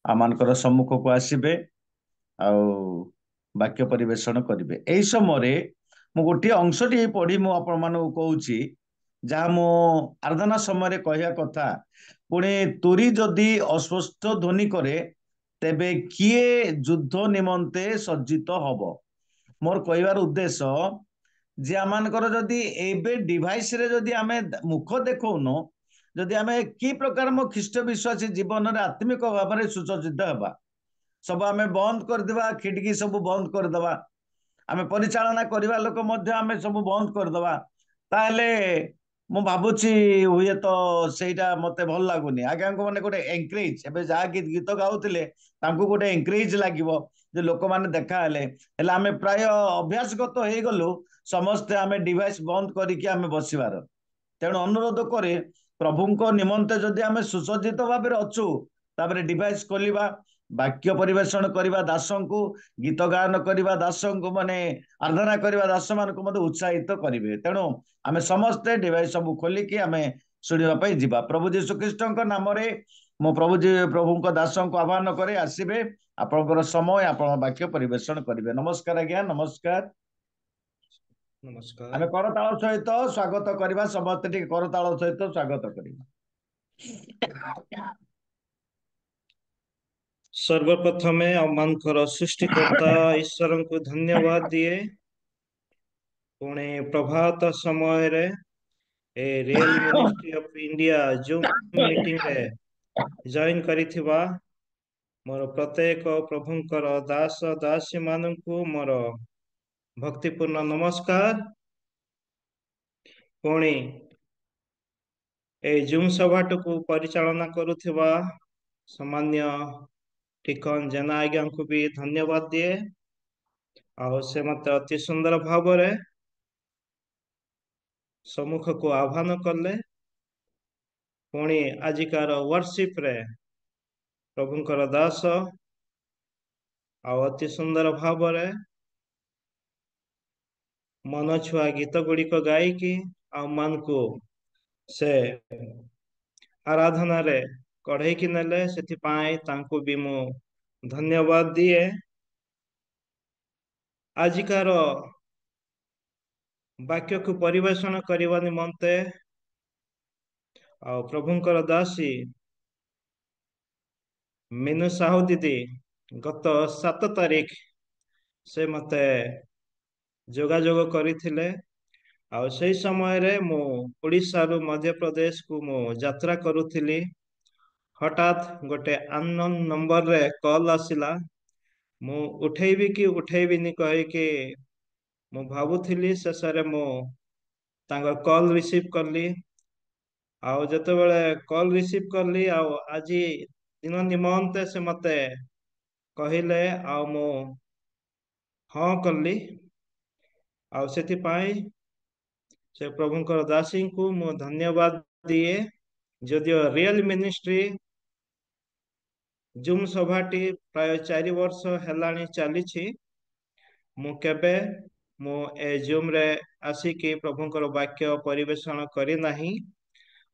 ଆମମାନଙ୍କର ସମ୍ମୁଖକୁ ଆସିବେ ଆଉ ବାକ୍ୟ ପରିବେଷଣ କରିବେ। ଏହି ସମୟରେ ମୁଁ ଗୋଟିଏ ଅଂଶଟି ପଢି ମୁଁ ଆପଣମାନଙ୍କୁ କହୁଛି, ଯାହା ମୁଁ ଆରାଧନା ସମୟରେ କହିବା କଥା। ପୁଣି ତୁରୀ ଯଦି ଅସ୍ୱସ୍ଥ ଧ୍ୱନି କରେ, ତେବେ କିଏ ଯୁଦ୍ଧ ନିମନ୍ତେ ସଜ୍ଜିତ ହବ? ମୋର କହିବାର ଉଦ୍ଦେଶ୍ୟ ଯେ ଆମମାନଙ୍କର ଯଦି ଏବେ ଡିଭାଇସରେ ଯଦି ଆମେ ମୁଖ ଦେଖଉନୁ, ଯଦି ଆମେ କି ପ୍ରକାର ମୋ ଖ୍ରୀଷ୍ଟ ବିଶ୍ୱାସୀ ଜୀବନରେ ଆତ୍ମିକ ଭାବରେ ସୁସଜ୍ଜିତ ହେବା, ସବୁ ଆମେ ବନ୍ଦ କରିଦେବା, ଖିଡିକି ସବୁ ବନ୍ଦ କରିଦେବା, ଆମେ ପରିଚାଳନା କରିବା ଲୋକ ମଧ୍ୟ ଆମେ ସବୁ ବନ୍ଦ କରିଦେବା, ତାହେଲେ ମୁଁ ଭାବୁଛି ହୁଏତ ସେଇଟା ମତେ ଭଲ ଲାଗୁନି। ଆଜ୍ଞାଙ୍କୁ ମାନେ ଗୋଟେ ଏନକରେଜ, ଏବେ ଯାହା ଗୀତ ଗାଉଥିଲେ ତାଙ୍କୁ ଗୋଟେ ଏନକରେଜ ଲାଗିବ ଯେ ଲୋକମାନେ ଦେଖା ହେଲେ ଆମେ ପ୍ରାୟ ଅଭ୍ୟାସଗତ ହେଇଗଲୁ ସମସ୍ତେ ଆମେ ଡିଭାଇସ ବନ୍ଦ କରିକି ଆମେ ବସିବାର। ତେଣୁ ଅନୁରୋଧ କରେ, ପ୍ରଭୁଙ୍କ ନିମନ୍ତେ ଯଦି ଆମେ ସୁସଜ୍ଜିତ ଭାବରେ ଅଛୁ, ତାପରେ ଡିଭାଇସ ଖୋଲିବା, ବାକ୍ୟ ପରିବେଷଣ କରିବା ଦାସଙ୍କୁ, ଗୀତ ଗାୟନ କରିବା ଦାସଙ୍କୁ, ମାନେ ଆରାଧନା କରିବା ଦାସମାନଙ୍କୁ ମଧ୍ୟ ଉତ୍ସାହିତ କରିବେ। ତେଣୁ ଆମେ ସମସ୍ତେ ଡିଭାଇସ ସବୁ ଖୋଲିକି ଆମେ ଶୁଣିବା ପାଇଁ ଯିବା। ପ୍ରଭୁ ଯୀଶୁ ଖ୍ରୀଷ୍ଟଙ୍କ ନାମରେ ମୁଁ ପ୍ରଭୁଙ୍କ ଦାସଙ୍କୁ ଆହ୍ୱାନ କରେ, ଆସିବେ, ଆପଣଙ୍କର ସମୟ, ଆପଣ ବାକ୍ୟ ପରିବେଷଣ କରିବେ। ନମସ୍କାର ଆଜ୍ଞା, ନମସ୍କାର। ନମସ୍କାର। ଆମେ କରତାଳ ସହିତ ସ୍ୱାଗତ କରିବା, ସମସ୍ତେ ଟିକେ କରତାଳ ସହିତ ସ୍ୱାଗତ କରିବା। ସର୍ବପ୍ରଥମେ ଆମମାନଙ୍କର ସୃଷ୍ଟିକର୍ତ୍ତା ଈଶ୍ୱରଙ୍କୁ ଧନ୍ୟବାଦ ଦିଏ। ପୁଣି ପ୍ରଭାତ ସମୟରେ a real ministry of India zoom meeting रे जॉइन करिथिबा मोर प्रत्येक प्रभुंकर दास दासी मानंकु मोर भक्तिपूर्ण नमस्कार। पुणी ए जूम सभाटକୁ परिचालना करुथिबा सामान्य ଠିକନ୍ ଜେନା ଆଜ୍ଞାଙ୍କୁ ବି ଧନ୍ୟବାଦ ଦିଏ। ଆଉ ସେ ମତେ ଅତି ସୁନ୍ଦର ଭାବରେ ସମ୍ମୁଖକୁ ଆହ୍ୱାନ କଲେ। ପୁଣି ଆଜିକାର ୱାର୍ସିପ ରେ ପ୍ରଭୁଙ୍କର ଦାସ ଆଉ ଅତି ସୁନ୍ଦର ଭାବରେ ମନଛୁଆ ଗୀତ ଗୁଡ଼ିକ ଗାଇକି ଆଉ ମାନଙ୍କୁ ସେ ଆରାଧନାରେ କଢେଇକି ନେଲେ, ସେଥିପାଇଁ ତାଙ୍କୁ ବି ମୁଁ ଧନ୍ୟବାଦ ଦିଏ। ଆଜିକାର ବାକ୍ୟକୁ ପରିବେଷଣ କରିବା ନିମନ୍ତେ ଆଉ ପ୍ରଭୁଙ୍କର ଦାସୀ ମିନୁ ସାହୁ ଦିଦି ଗତ 7 ତାରିଖ ସେ ମତେ ଯୋଗାଯୋଗ କରିଥିଲେ। ଆଉ ସେହି ସମୟରେ ମୁଁ ଓଡ଼ିଶାରୁ ମଧ୍ୟପ୍ରଦେଶକୁ ମୁଁ ଯାତ୍ରା କରୁଥିଲି। ହଠାତ୍ ଗୋଟେ ଅନନୋନ୍ ନମ୍ବରରେ କଲ୍ ଆସିଲା। ମୁଁ ଉଠେଇବି କି ଉଠେଇବିନି କହିକି ମୁଁ ଭାବୁଥିଲି। ଶେଷରେ ମୁଁ ତାଙ୍କ କଲ୍ ରିସିଭ୍ କଲି। ଆଉ ଯେତେବେଳେ କଲ୍ ରିସିଭ୍ କଲି ଆଉ ଆଜି ଦିନ ନିମନ୍ତେ ସେ ମତେ କହିଲେ ଆଉ ମୁଁ ହଁ କଲି। ଆଉ ସେଥିପାଇଁ ସେ ପ୍ରଭୁଙ୍କର ଦାସୀଙ୍କୁ ମୁଁ ଧନ୍ୟବାଦ ଦିଏ। ଯଦିଓ ରିଏଲ ମିନିଷ୍ଟ୍ରି ଜୁମ୍ ସଭାଟି ପ୍ରାୟ 4 ବର୍ଷ ହେଲାଣି ଚାଲିଛି, ମୁଁ କେବେ ଏ ଜୁମ୍ରେ ଆସିକି ପ୍ରଭୁଙ୍କର ବାକ୍ୟ ପରିବେଷଣ କରିନାହିଁ।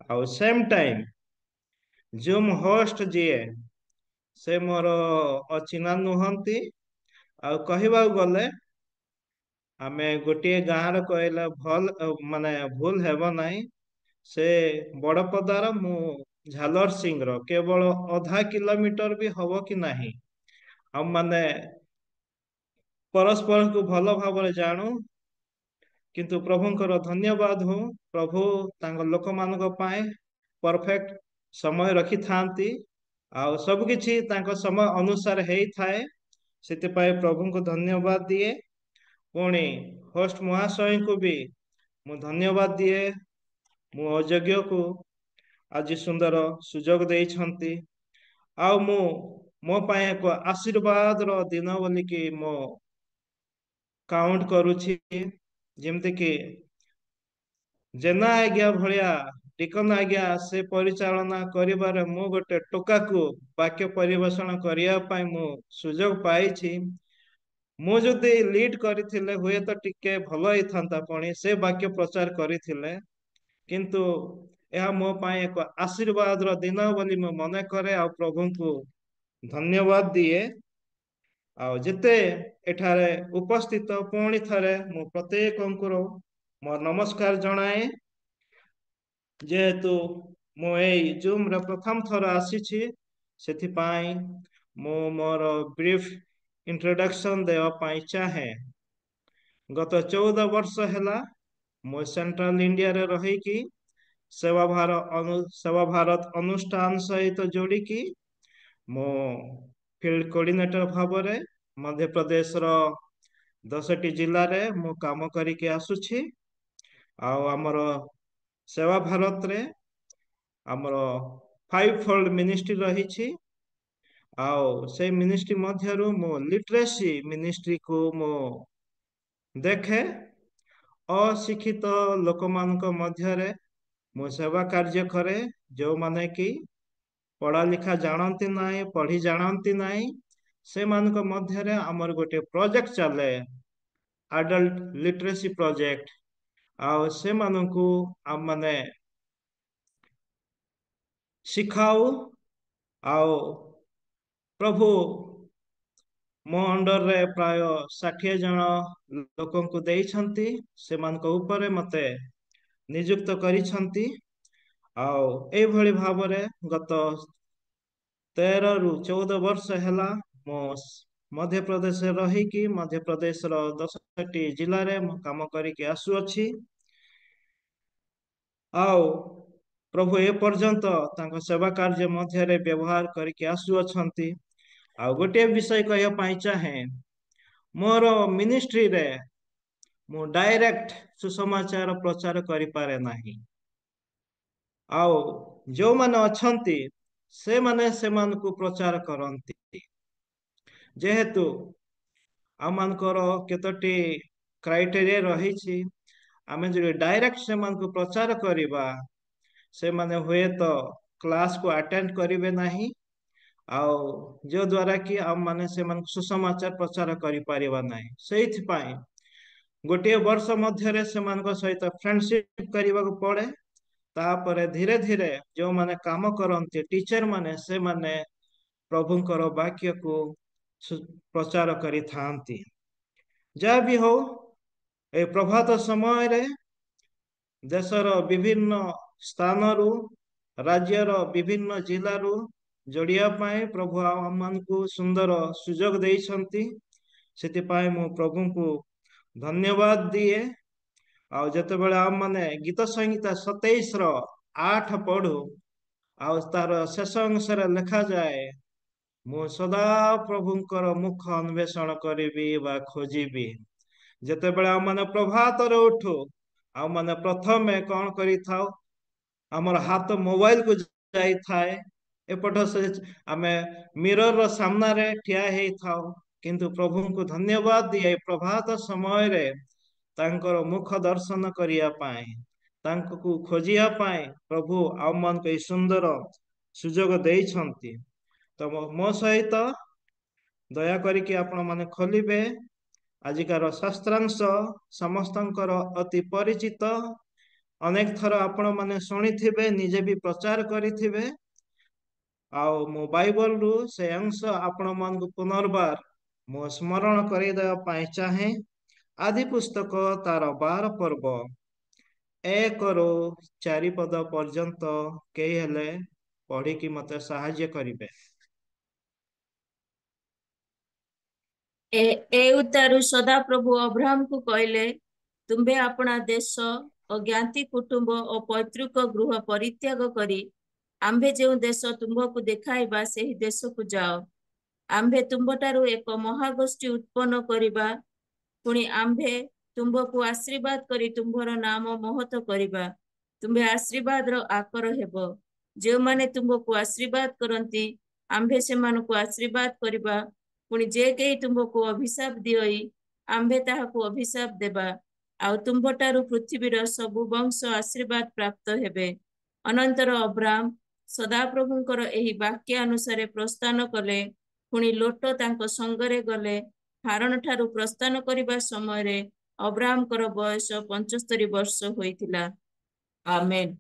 ଆଉ ସେମ୍ ଟାଇମ୍ ଜୁମ୍ ହୋଷ୍ଟ ଯିଏ ସେ ମୋର ଅଚିହ୍ନା ନୁହନ୍ତି। ଆଉ କହିବାକୁ ଗଲେ ଆମେ ଗୋଟିଏ ଗାଁର କହିଲେ ମାନେ ଭୁଲ ହେବ ନାହିଁ। ସେ ବଡ଼ପଦାର, ମୁଁ ଝାଲର ସିଂର କେବଳ ଅଧା କିଲୋମିଟର ବି ହବ କି ନାହିଁ। ଆମ ମାନେ ପରସ୍ପରକୁ ଭଲ ଭାବରେ ଜାଣୁ, କିନ୍ତୁ ପ୍ରଭୁଙ୍କର ଧନ୍ୟବାଦ ହଉ, ପ୍ରଭୁ ତାଙ୍କ ଲୋକମାନଙ୍କ ପାଇଁ ପରଫେକ୍ଟ ସମୟ ରଖିଥାନ୍ତି। ଆଉ ସବୁ କିଛି ତାଙ୍କ ସମୟ ଅନୁସାରେ ହେଇଥାଏ। ସେଥିପାଇଁ ପ୍ରଭୁଙ୍କୁ ଧନ୍ୟବାଦ ଦିଏ। ପୁଣି ହୋଷ୍ଟ ମହାଶୟଙ୍କୁ ବି ମୁଁ ଧନ୍ୟବାଦ ଦିଏ। ମୁଁ ଅଯୋଗ୍ୟକୁ ଆଜି ସୁନ୍ଦର ସୁଯୋଗ ଦେଇଛନ୍ତି। ଆଉ ମୁଁ ମୋ ପାଇଁ ଏକ ଆଶୀର୍ବାଦର ଦିନ ବୋଲିକି ମୁଁ କାଉଣ୍ଟ କରୁଛି। ଯେମିତିକି ଜେନା ଆଜ୍ଞା ଭଳିଆ ଟିକନ ଆଜ୍ଞା ସେ ପରିଚାଳନା କରିବାରେ ମୁଁ ଗୋଟେ ଟୋକାକୁ ବାକ୍ୟ ପରିବେଷଣ କରିବା ପାଇଁ ମୁଁ ସୁଯୋଗ ପାଇଛି। ମୁଁ ଯଦି ଲିଡ୍ କରିଥିଲେ ହୁଏତ ଟିକେ ଭଲ ହେଇଥାନ୍ତା। ପୁଣି ସେ ବାକ୍ୟ ପ୍ରଚାର କରିଥିଲେ, କିନ୍ତୁ ଏହା ମୋ ପାଇଁ ଏକ ଆଶୀର୍ବାଦର ଦିନ ବୋଲି ମୁଁ ମନେ କରେ। ଆଉ ପ୍ରଭୁଙ୍କୁ ଧନ୍ୟବାଦ ଦିଏ। ଆଉ ଯେତେ ଏଠାରେ ଉପସ୍ଥିତ ପୁଣି ଥରେ ମୁଁ ପ୍ରତ୍ୟେକଙ୍କର ମୋ ନମସ୍କାର ଜଣାଏ। ଯେହେତୁ ମୁଁ ଏଇ ଜୁମ୍ରେ ପ୍ରଥମ ଥର ଆସିଛି, ସେଥିପାଇଁ ମୁଁ ମୋର ବ୍ରିଫ୍ ଇଣ୍ଟ୍ରୋଡକ୍ସନ ଦେବା ପାଇଁ ଚାହେଁ। ଗତ 14 ବର୍ଷ ହେଲା ମୁଁ ସେଣ୍ଟ୍ରାଲ ଇଣ୍ଡିଆରେ ରହିକି ସେବା ଭାରତ ଅନୁଷ୍ଠାନ ସହିତ ଯୋଡ଼ିକି ମୁଁ ଫିଲ୍ଡ କୋଅର୍ଡିନେଟର ଭାବରେ ମଧ୍ୟପ୍ରଦେଶର 10ଟି ଜିଲ୍ଲାରେ ମୁଁ କାମ କରିକି ଆସୁଛି। ଆଉ ଆମର ସେବା ଭାରତରେ ଆମର 5 ଫୋଲ୍ଡ ମିନିଷ୍ଟ୍ରି ରହିଛି। ଆଉ ସେଇ ମିନିଷ୍ଟ୍ରି ମଧ୍ୟରୁ ମୁଁ ଲିଟରେସି ମିନିଷ୍ଟ୍ରିକୁ ମୁଁ ଦେଖେ। ଅଶିକ୍ଷିତ ଲୋକମାନଙ୍କ ମଧ୍ୟରେ ମୁଁ ସେବା କାର୍ଯ୍ୟ କରେ, ଯେଉଁମାନେ କି ପଢ଼ା ଲେଖା ଜାଣନ୍ତି ନାହିଁ, ପଢ଼ି ଜାଣନ୍ତି ନାହିଁ। ସେମାନଙ୍କ ମଧ୍ୟରେ ଆମର ଗୋଟେ ପ୍ରୋଜେକ୍ଟ ଚାଲେ, ଆଡଲ୍ଟ ଲିଟରେସି ପ୍ରୋଜେକ୍ଟ। ଆଉ ସେମାନଙ୍କୁ ଆମମାନେ ଶିଖାଉ। ଆଉ ପ୍ରଭୁ ମୋ ଅଣ୍ଡରରେ ପ୍ରାୟ 60 ଜଣ ଲୋକଙ୍କୁ ଦେଇଛନ୍ତି। ସେମାନଙ୍କ ଉପରେ ମତେ ନିଯୁକ୍ତ କରିଛନ୍ତି। ଆଉ ଏଇଭଳି ଭାବରେ ଗତ 13ରୁ 14 ବର୍ଷ ହେଲା ମୁଁ ମଧ୍ୟପ୍ରଦେଶରେ ରହିକି ମଧ୍ୟପ୍ରଦେଶର 10ଟି ଜିଲ୍ଲାରେ ମୁଁ କାମ କରିକି ଆସୁଅଛି। ଆଉ ପ୍ରଭୁ ଏ ପର୍ଯ୍ୟନ୍ତ ତାଙ୍କ ସେବା କାର୍ଯ୍ୟ ମଧ୍ୟରେ ବ୍ୟବହାର କରିକି ଆସୁଅଛନ୍ତି। ଆଉ ଗୋଟିଏ ବିଷୟ କହିବା ପାଇଁ ଚାହେଁ, ମୋର ମିନିଷ୍ଟ୍ରିରେ ମୁଁ ଡାଇରେକ୍ଟ ସୁସମାଚାର ପ୍ରଚାର କରିପାରେ ନାହିଁ। ଆଉ ଯେଉଁମାନେ ଅଛନ୍ତି ସେମାନେ ସେମାନଙ୍କୁ ପ୍ରଚାର କରନ୍ତି। ଯେହେତୁ ଆମମାନଙ୍କର କେତୋଟି କ୍ରାଇଟେରିଆ ରହିଛି, ଆମେ ଯଦି ଡାଇରେକ୍ଟ ସେମାନଙ୍କୁ ପ୍ରଚାର କରିବା, ସେମାନେ ହୁଏତ କ୍ଲାସକୁ ଆଟେଣ୍ଡ କରିବେ ନାହିଁ, ଆଉ ଯଦ୍ୱାରା କି ଆମମାନେ ସେମାନଙ୍କୁ ସୁସମାଚାର ପ୍ରଚାର କରିପାରିବା ନାହିଁ। ସେଇଥିପାଇଁ ଗୋଟିଏ ବର୍ଷ ମଧ୍ୟରେ ସେମାନଙ୍କ ସହିତ ଫ୍ରେଣ୍ଡସିପ କରିବାକୁ ପଡ଼େ। ତାପରେ ଧୀରେ ଧୀରେ ଯେଉଁମାନେ କାମ କରନ୍ତି ଟିଚର ମାନେ, ସେମାନେ ପ୍ରଭୁଙ୍କର ବାକ୍ୟକୁ ପ୍ରଚାର କରିଥାନ୍ତି। ଯାହା ବି ହଉ, ଏ ପ୍ରଭାତ ସମୟରେ ଦେଶର ବିଭିନ୍ନ ସ୍ଥାନରୁ, ରାଜ୍ୟର ବିଭିନ୍ନ ଜିଲ୍ଲାରୁ ଯୋଡ଼ିବା ପାଇଁ ପ୍ରଭୁ ଆମମାନଙ୍କୁ ସୁନ୍ଦର ସୁଯୋଗ ଦେଇଛନ୍ତି। ସେଥିପାଇଁ ମୁଁ ପ୍ରଭୁଙ୍କୁ ଧନ୍ୟବାଦ ଦିଏ। ଆଉ ଯେତେବେଳେ ଆମମାନେ ଗୀତ ସଂହିତା 27:8 ପଢୁ, ଆଉ ତାର ଶେଷ ଅଂଶରେ ଲେଖାଯାଏ, ମୁଁ ସଦା ପ୍ରଭୁଙ୍କର ମୁଖ ଅନ୍ୱେଷଣ କରିବି ବା ଖୋଜିବି। ଯେତେବେଳେ ଆମମାନେ ପ୍ରଭାତରେ ଉଠୁ, ଆମମାନେ ପ୍ରଥମେ କଣ କରିଥାଉ? ଆମର ହାତ ମୋବାଇଲକୁ ଯାଇଥାଏ। ଏପଟ ସେ ଆମେ ମିରର ସାମ୍ନାରେ ଠିଆ ହେଇଥାଉ। କିନ୍ତୁ ପ୍ରଭୁଙ୍କୁ ଧନ୍ୟବାଦ ଦିଏ, ପ୍ରଭାତ ସମୟରେ ତାଙ୍କର ମୁଖ ଦର୍ଶନ କରିବା ପାଇଁ, ତାଙ୍କୁ ଖୋଜିବା ପାଇଁ ପ୍ରଭୁ ଆମମାନଙ୍କୁ ଏହି ସୁନ୍ଦର ସୁଯୋଗ ଦେଇଛନ୍ତି। ତ ମୋ ସହିତ ଦୟା କରିକି ଆପଣ ମାନେ ଖୋଲିବେ ଆଜିକାର ଶାସ୍ତ୍ରାଂଶ, ସମସ୍ତଙ୍କର ଅତି ପରିଚିତ। ଅନେକ ଥର ଆପଣ ମାନେ ଶୁଣିଥିବେ, ନିଜେ ବି ପ୍ରଚାର କରିଥିବେ। ଆଉ ମୁଁ ବାଇବଲରୁ ସେ ଅଂଶ ଆପଣ ମାନଙ୍କୁ ପୁନର୍ବାର ମୁଁ ସ୍ମରଣ କରିଦେବା ପାଇଁ ଚାହେଁ। ଆଦି ପୁସ୍ତକ ତାର 12 ପର୍ବ 1ରୁ 4 ପଦ ପର୍ଯ୍ୟନ୍ତ କେହି ହେଲେ ପଢିକି ମତେ ସାହାଯ୍ୟ କରିବେ। ଏ ଉତ୍ତାରୁ ସଦାପ୍ରଭୁ ଅବ୍ରାହ୍ମକୁ କହିଲେ, ତୁମ୍ଭେ ଆପଣା ଦେଶ ଓ ଜ୍ଞାତି କୁଟୁମ୍ବ ଓ ପୈତୃକ ଗୃହ ପରିତ୍ୟାଗ କରି ଆମ୍ଭେ ଯେଉଁ ଦେଶ ତୁମ୍ଭକୁ ଦେଖାଇବା ସେହି ଦେଶକୁ ଯାଅ। ଆମ୍ଭେ ତୁମ୍ଭଠାରୁ ଏକ ମହାଗୋଷ୍ଠୀ ଉତ୍ପନ୍ନ କରିବା, ପୁଣି ଆମ୍ଭେ ତୁମ୍ଭକୁ ଆଶୀର୍ବାଦ କରି ତୁମ୍ଭର ନାମ ମହତ କରିବା। ତୁମ୍ଭେ ଆଶୀର୍ବାଦର ଆକର ହେବ। ଯେଉଁମାନେ ତୁମ୍ଭକୁ ଆଶୀର୍ବାଦ କରନ୍ତି, ଆମ୍ଭେ ସେମାନଙ୍କୁ ଆଶୀର୍ବାଦ କରିବା। ପୁଣି ଯେ କେହି ତୁମ୍ଭକୁ ଅଭିଶାପ ଦିଅଇ, ଆମ୍ଭେ ତାହାକୁ ଅଭିଶାପ ଦେବା। ଆଉ ତୁମ୍ଭଠାରୁ ପୃଥିବୀର ସବୁ ବଂଶ ଆଶୀର୍ବାଦ ପ୍ରାପ୍ତ ହେବେ। ଅନନ୍ତର ଅବ୍ରାମ ସଦାପ୍ରଭୁଙ୍କର ଏହି ବାକ୍ୟ ଅନୁସାରେ ପ୍ରସ୍ଥାନ କଲେ। ପୁଣି ଲୋଟ ତାଙ୍କ ସଙ୍ଗରେ ଗଲେ। ହାରଣ ଠାରୁ ପ୍ରସ୍ଥାନ କରିବା ସମୟରେ ଅବ୍ରାମଙ୍କର ବୟସ 75 ବର୍ଷ ହୋଇଥିଲା। ଆମେନ୍।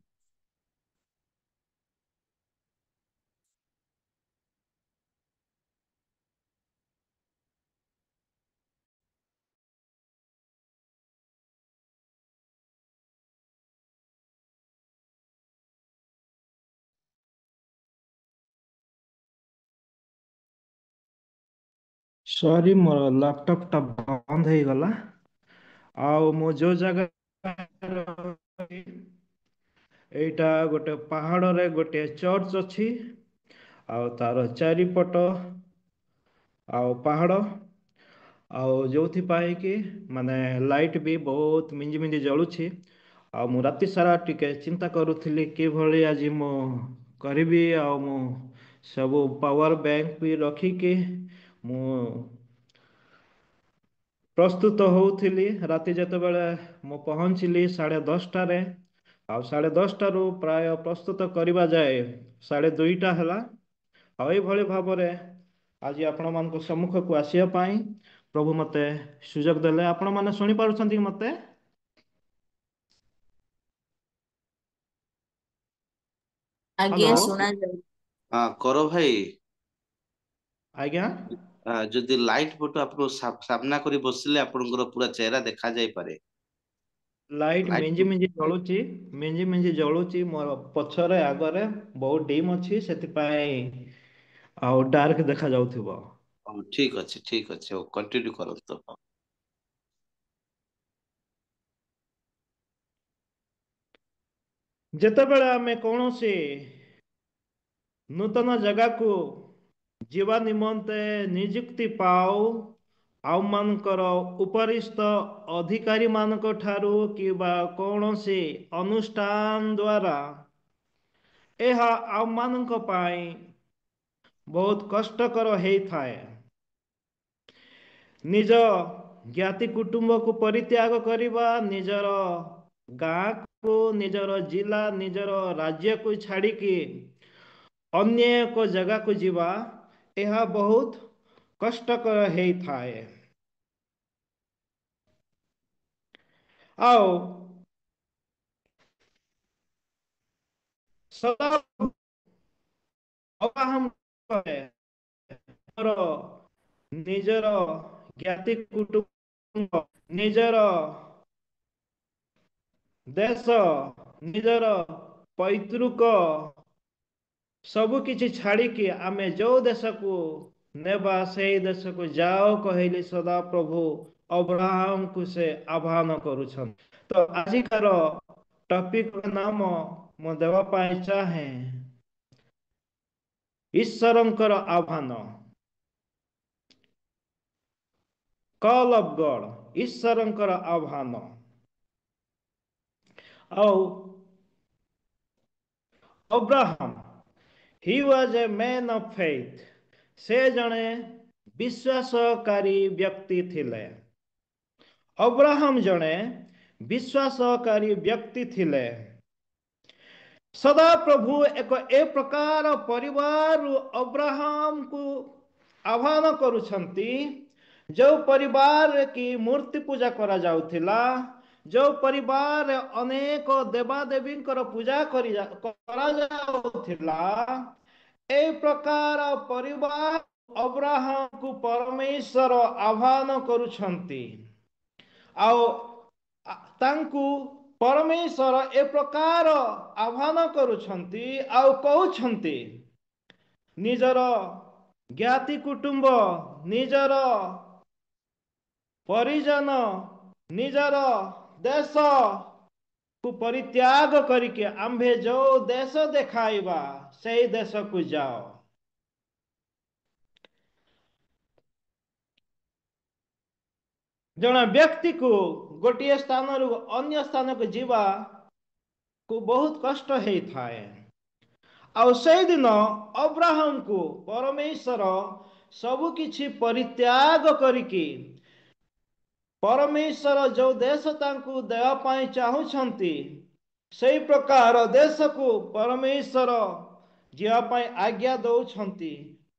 ସରି, ମୋର ଲାପଟପ୍ ଟା ବନ୍ଦ ହେଇଗଲା। ଆଉ ମୁଁ ଯୋଉ ଜାଗା, ଏଇଟା ଗୋଟେ ପାହାଡରେ ଗୋଟେ ଚର୍ଚ୍ଚ ଅଛି। ଆଉ ତାର ଚାରିପଟ ଆଉ ପାହାଡ, ଆଉ ଯୋଉଥିପାଇଁ କି ମାନେ ଲାଇଟ୍ ବି ବହୁତ ମିଞ୍ଜି ମିଞ୍ଜି ଜଳୁଛି। ଆଉ ମୁଁ ରାତି ସାରା ଟିକେ ଚିନ୍ତା କରୁଥିଲି କିଭଳି ଆଜି ମୁଁ କରିବି। ଆଉ ମୁଁ ସବୁ ପାୱାର ବ୍ୟାଙ୍କ ବି ରଖିକି ମୁଁ ପ୍ରସ୍ତୁତ ହଉଥିଲି। ରାତି ଯେତେବେଳେ ମୁଁ ପହଞ୍ଚିଲି 10:30ରେ, ଆଉ 10:30ରୁ ପ୍ରାୟ ପ୍ରସ୍ତୁତ କରିବା ଯାଏ 2:30 ହେଲା। ଆଉ ଏଇଭଳି ଭାବରେ ଆଜି ଆପଣମାନଙ୍କ ସମ୍ମୁଖକୁ ଆସିବା ପାଇଁ ପ୍ରଭୁ ମତେ ସୁଯୋଗ ଦେଲେ। ଆପଣମାନେ ଶୁଣିପାରୁଛନ୍ତି କି ମତେ? ଆଜ୍ଞା, ହ୍ୟାଲୋ। ଶୁଣାଯାଉ। ହଁ କର ଭାଇ। ଆଜ୍ଞା। ଯଦି ଲାଇଟ୍ ପଟୁ ଆପଣ ସାମ୍ନା କରି ବସିଲେ ଆପଣଙ୍କର ପୁରା ଚେହେରା ଦେଖା ଯାଇପାରେ। ଲାଇଟ୍ ମିଞ୍ଜି ମିଞ୍ଜି ଜଳୁଛି, ମିଞ୍ଜି ମିଞ୍ଜି ଜଳୁଛି ମୋର ପଛରେ ଆଗରେ ବହୁତ ଡିମ୍ ଅଛି, ସେଥିପାଇଁ ଆଉ ଡାର୍କ ଦେଖା ଯାଉଥିବ। ହଉ ଠିକ ଅଛି, ଠିକ ଅଛି, ହଉ କଣ୍ଟିନ୍ୟୁ କରନ୍ତୁ। ଯେତେବେଳେ ଆମେ କୌଣସି ନୂତନ ଜାଗାକୁ ଯିବା ନିମନ୍ତେ ନିଯୁକ୍ତି ପାଉ ଆମମାନଙ୍କର ଉପରିସ୍ଥ ଅଧିକାରୀମାନଙ୍କ ଠାରୁ କିମ୍ବା କୌଣସି ଅନୁଷ୍ଠାନ ଦ୍ୱାରା ଏହା ଆମମାନଙ୍କ ପାଇଁ ବହୁତ କଷ୍ଟକର ହେଇଥାଏ। ନିଜ ଜ୍ଞାତି କୁଟୁମ୍ବକୁ ପରିତ୍ୟାଗ କରିବା, ନିଜର ଗାଁକୁ, ନିଜର ଜିଲ୍ଲା, ନିଜର ରାଜ୍ୟକୁ ଛାଡ଼ିକି ଅନ୍ୟ ଏକ ଜାଗାକୁ ଯିବା, ଏହା ବହୁତ କଷ୍ଟକର ହେଇଥାଏ। ଆଉ ସଦା ଅବ୍ରାହମ ନିଜର ଜ୍ଞାତି କୁଟୁମ୍ବ, ନିଜର ଦେଶ, ନିଜର ପୈତୃକ ସବୁ କିଛି ଛାଡ଼ିକି ଆମେ ଯୋଉ ଦେଶକୁ ନେବା ସେଇ ଦେଶକୁ ଯାଅ କହିଲେ ସଦା ପ୍ରଭୁ ଅବ୍ରାହମକୁ ସେ ଆହ୍ୱାନ କରୁଛନ୍ତି। ତ ଆଜିକାର ଟପିକ ନାମ ମୁଁ ଦେବା ପାଇଁ ଚାହେଁ ଈଶ୍ୱରଙ୍କର ଆହ୍ୱାନ। କଲ୍ ଅଫ୍ ଗଡ୍, ଈଶ୍ୱରଙ୍କର ଆହ୍ୱାନ। ଆଉ Abraham, he was a man of faith, ସେ ଜଣେ ବିଶ୍ୱାସକାରୀ ବ୍ୟକ୍ତି ଥିଲେ। ଅବ୍ରାହମ ଜଣେ ବିଶ୍ୱାସକାରୀ ବ୍ୟକ୍ତି ଥିଲେ। ସଦାପ୍ରଭୁ ଏକ ଏ ପ୍ରକାର ପରିବାରରୁ ଅବ୍ରାହମକୁ ଆହ୍ୱାନ କରୁଛନ୍ତି, ଯେଉଁ ପରିବାରରେ କି ମୂର୍ତ୍ତି ପୂଜା କରାଯାଉଥିଲା, ଯେଉଁ ପରିବାରରେ ଅନେକ ଦେବାଦେବୀଙ୍କର ପୂଜା କରାଯାଉଥିଲା, ଏ ପ୍ରକାର ପରିବାର ଅବ୍ରାହମକୁ ପରମେଶ୍ୱର ଆହ୍ୱାନ କରୁଛନ୍ତି। ଆଉ ତାଙ୍କୁ ପରମେଶ୍ୱର ଏ ପ୍ରକାର ଆହ୍ୱାନ କରୁଛନ୍ତି ଆଉ କହୁଛନ୍ତି, ନିଜର ଜ୍ଞାତି କୁଟୁମ୍ବ, ନିଜର ପରିଜନ, ନିଜର ଦେଶକୁ ପରିତ୍ୟାଗ କରିକି ଆମ୍ଭେ ଯୋଉ ଦେଶ ଦେଖାଇବା ସେଇ ଦେଶକୁ ଯାଅ। ଜଣେ ବ୍ୟକ୍ତିକୁ ଗୋଟିଏ ସ୍ଥାନରୁ ଅନ୍ୟ ସ୍ଥାନକୁ ଯିବାକୁ ବହୁତ କଷ୍ଟ ହେଇଥାଏ। ଆଉ ସେଇଦିନ ଅବ୍ରାହମକୁ ପରମେଶ୍ୱର ସବୁ କିଛି ପରିତ୍ୟାଗ କରିକି ପରମେଶ୍ୱର ଯୋଉ ଦେଶ ତାଙ୍କୁ ଦେବା ପାଇଁ ଚାହୁଁଛନ୍ତି ସେଇ ପ୍ରକାର ଦେଶକୁ ପରମେଶ୍ୱର ଯିବା ପାଇଁ ଆଜ୍ଞା ଦଉଛନ୍ତି।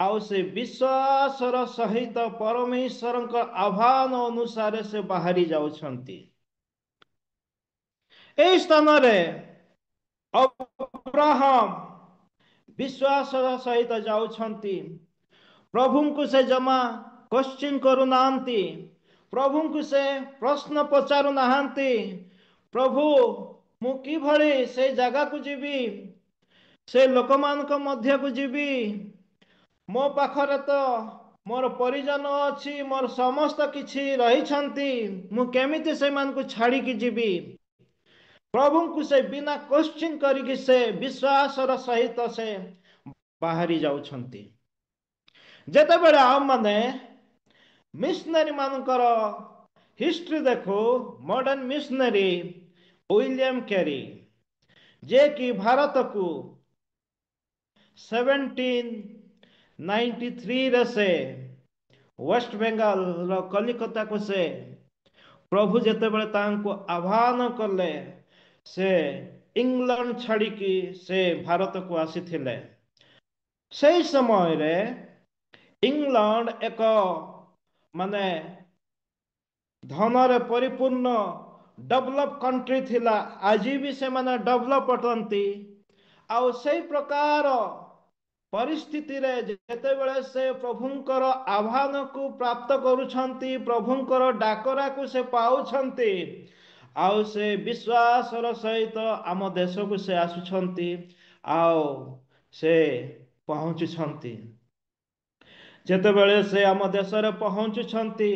ଆଉ ସେ ବିଶ୍ୱାସର ସହିତ ପରମେଶ୍ୱରଙ୍କ ଆହ୍ୱାନ ଅନୁସାରେ ସେ ବାହାରି ଯାଉଛନ୍ତି। ଏହି ସ୍ଥାନରେ ଅବ୍ରାହମ ବିଶ୍ୱାସର ସହିତ ଯାଉଛନ୍ତି। ପ୍ରଭୁଙ୍କୁ ସେ ଜମା କ୍ୱେଶ୍ଚିନ୍ କରୁନାହାନ୍ତି, ପ୍ରଭୁଙ୍କୁ ସେ ପ୍ରଶ୍ନ ପଚାରୁନାହାନ୍ତି, ପ୍ରଭୁ ମୁଁ କିଭଳି ସେ ଜାଗାକୁ ଯିବି, ସେ ଲୋକମାନଙ୍କ ମଧ୍ୟକୁ ଯିବି, ମୋ ପାଖରେ ତ ମୋର ପରିଜନ ଅଛି, ମୋର ସମସ୍ତ କିଛି ରହିଛନ୍ତି, ମୁଁ କେମିତି ସେମାନଙ୍କୁ ଛାଡ଼ିକି ଯିବି। ପ୍ରଭୁଙ୍କୁ ସେ ବିନା କ୍ୱେଶ୍ଚିନ୍ କରିକି ସେ ବିଶ୍ୱାସର ସହିତ ସେ ବାହାରି ଯାଉଛନ୍ତି। ଯେତେବେଳେ ଆମମାନେ ମିଶନାରୀ ମାନଙ୍କର ହିଷ୍ଟ୍ରି ଦେଖୁ, ମଡର୍ନ ମିଶନାରୀ ୱିଲିୟମ କ୍ୟାରି, ଯିଏକି ଭାରତକୁ 1793ରେ ସେ ୱେଷ୍ଟ ବେଙ୍ଗାଲର କଲିକତାକୁ ସେ ପ୍ରଭୁ ଯେତେବେଳେ ତାଙ୍କୁ ଆହ୍ୱାନ କଲେ, ସେ ଇଂଲଣ୍ଡ ଛାଡ଼ିକି ସେ ଭାରତକୁ ଆସିଥିଲେ। ସେହି ସମୟରେ ଇଂଲଣ୍ଡ ଏକ ମାନେ ଧନରେ ପରିପୂର୍ଣ୍ଣ ଡେଭଲପ କଣ୍ଟ୍ରି ଥିଲା। ଆଜି ବି ସେମାନେ ଡେଭଲପ ଅଟନ୍ତି। ଆଉ ସେଇ ପ୍ରକାର ପରିସ୍ଥିତିରେ ଯେତେବେଳେ ସେ ପ୍ରଭୁଙ୍କର ଆହ୍ୱାନକୁ ପ୍ରାପ୍ତ କରୁଛନ୍ତି, ପ୍ରଭୁଙ୍କର ଡାକରାକୁ ସେ ପାଉଛନ୍ତି, ଆଉ ସେ ବିଶ୍ୱାସର ସହିତ ଆମ ଦେଶକୁ ସେ ଆସୁଛନ୍ତି ଆଉ ସେ ପହଞ୍ଚୁଛନ୍ତି। ଯେତେବେଳେ ସେ ଆମ ଦେଶରେ ପହଞ୍ଚୁଛନ୍ତି,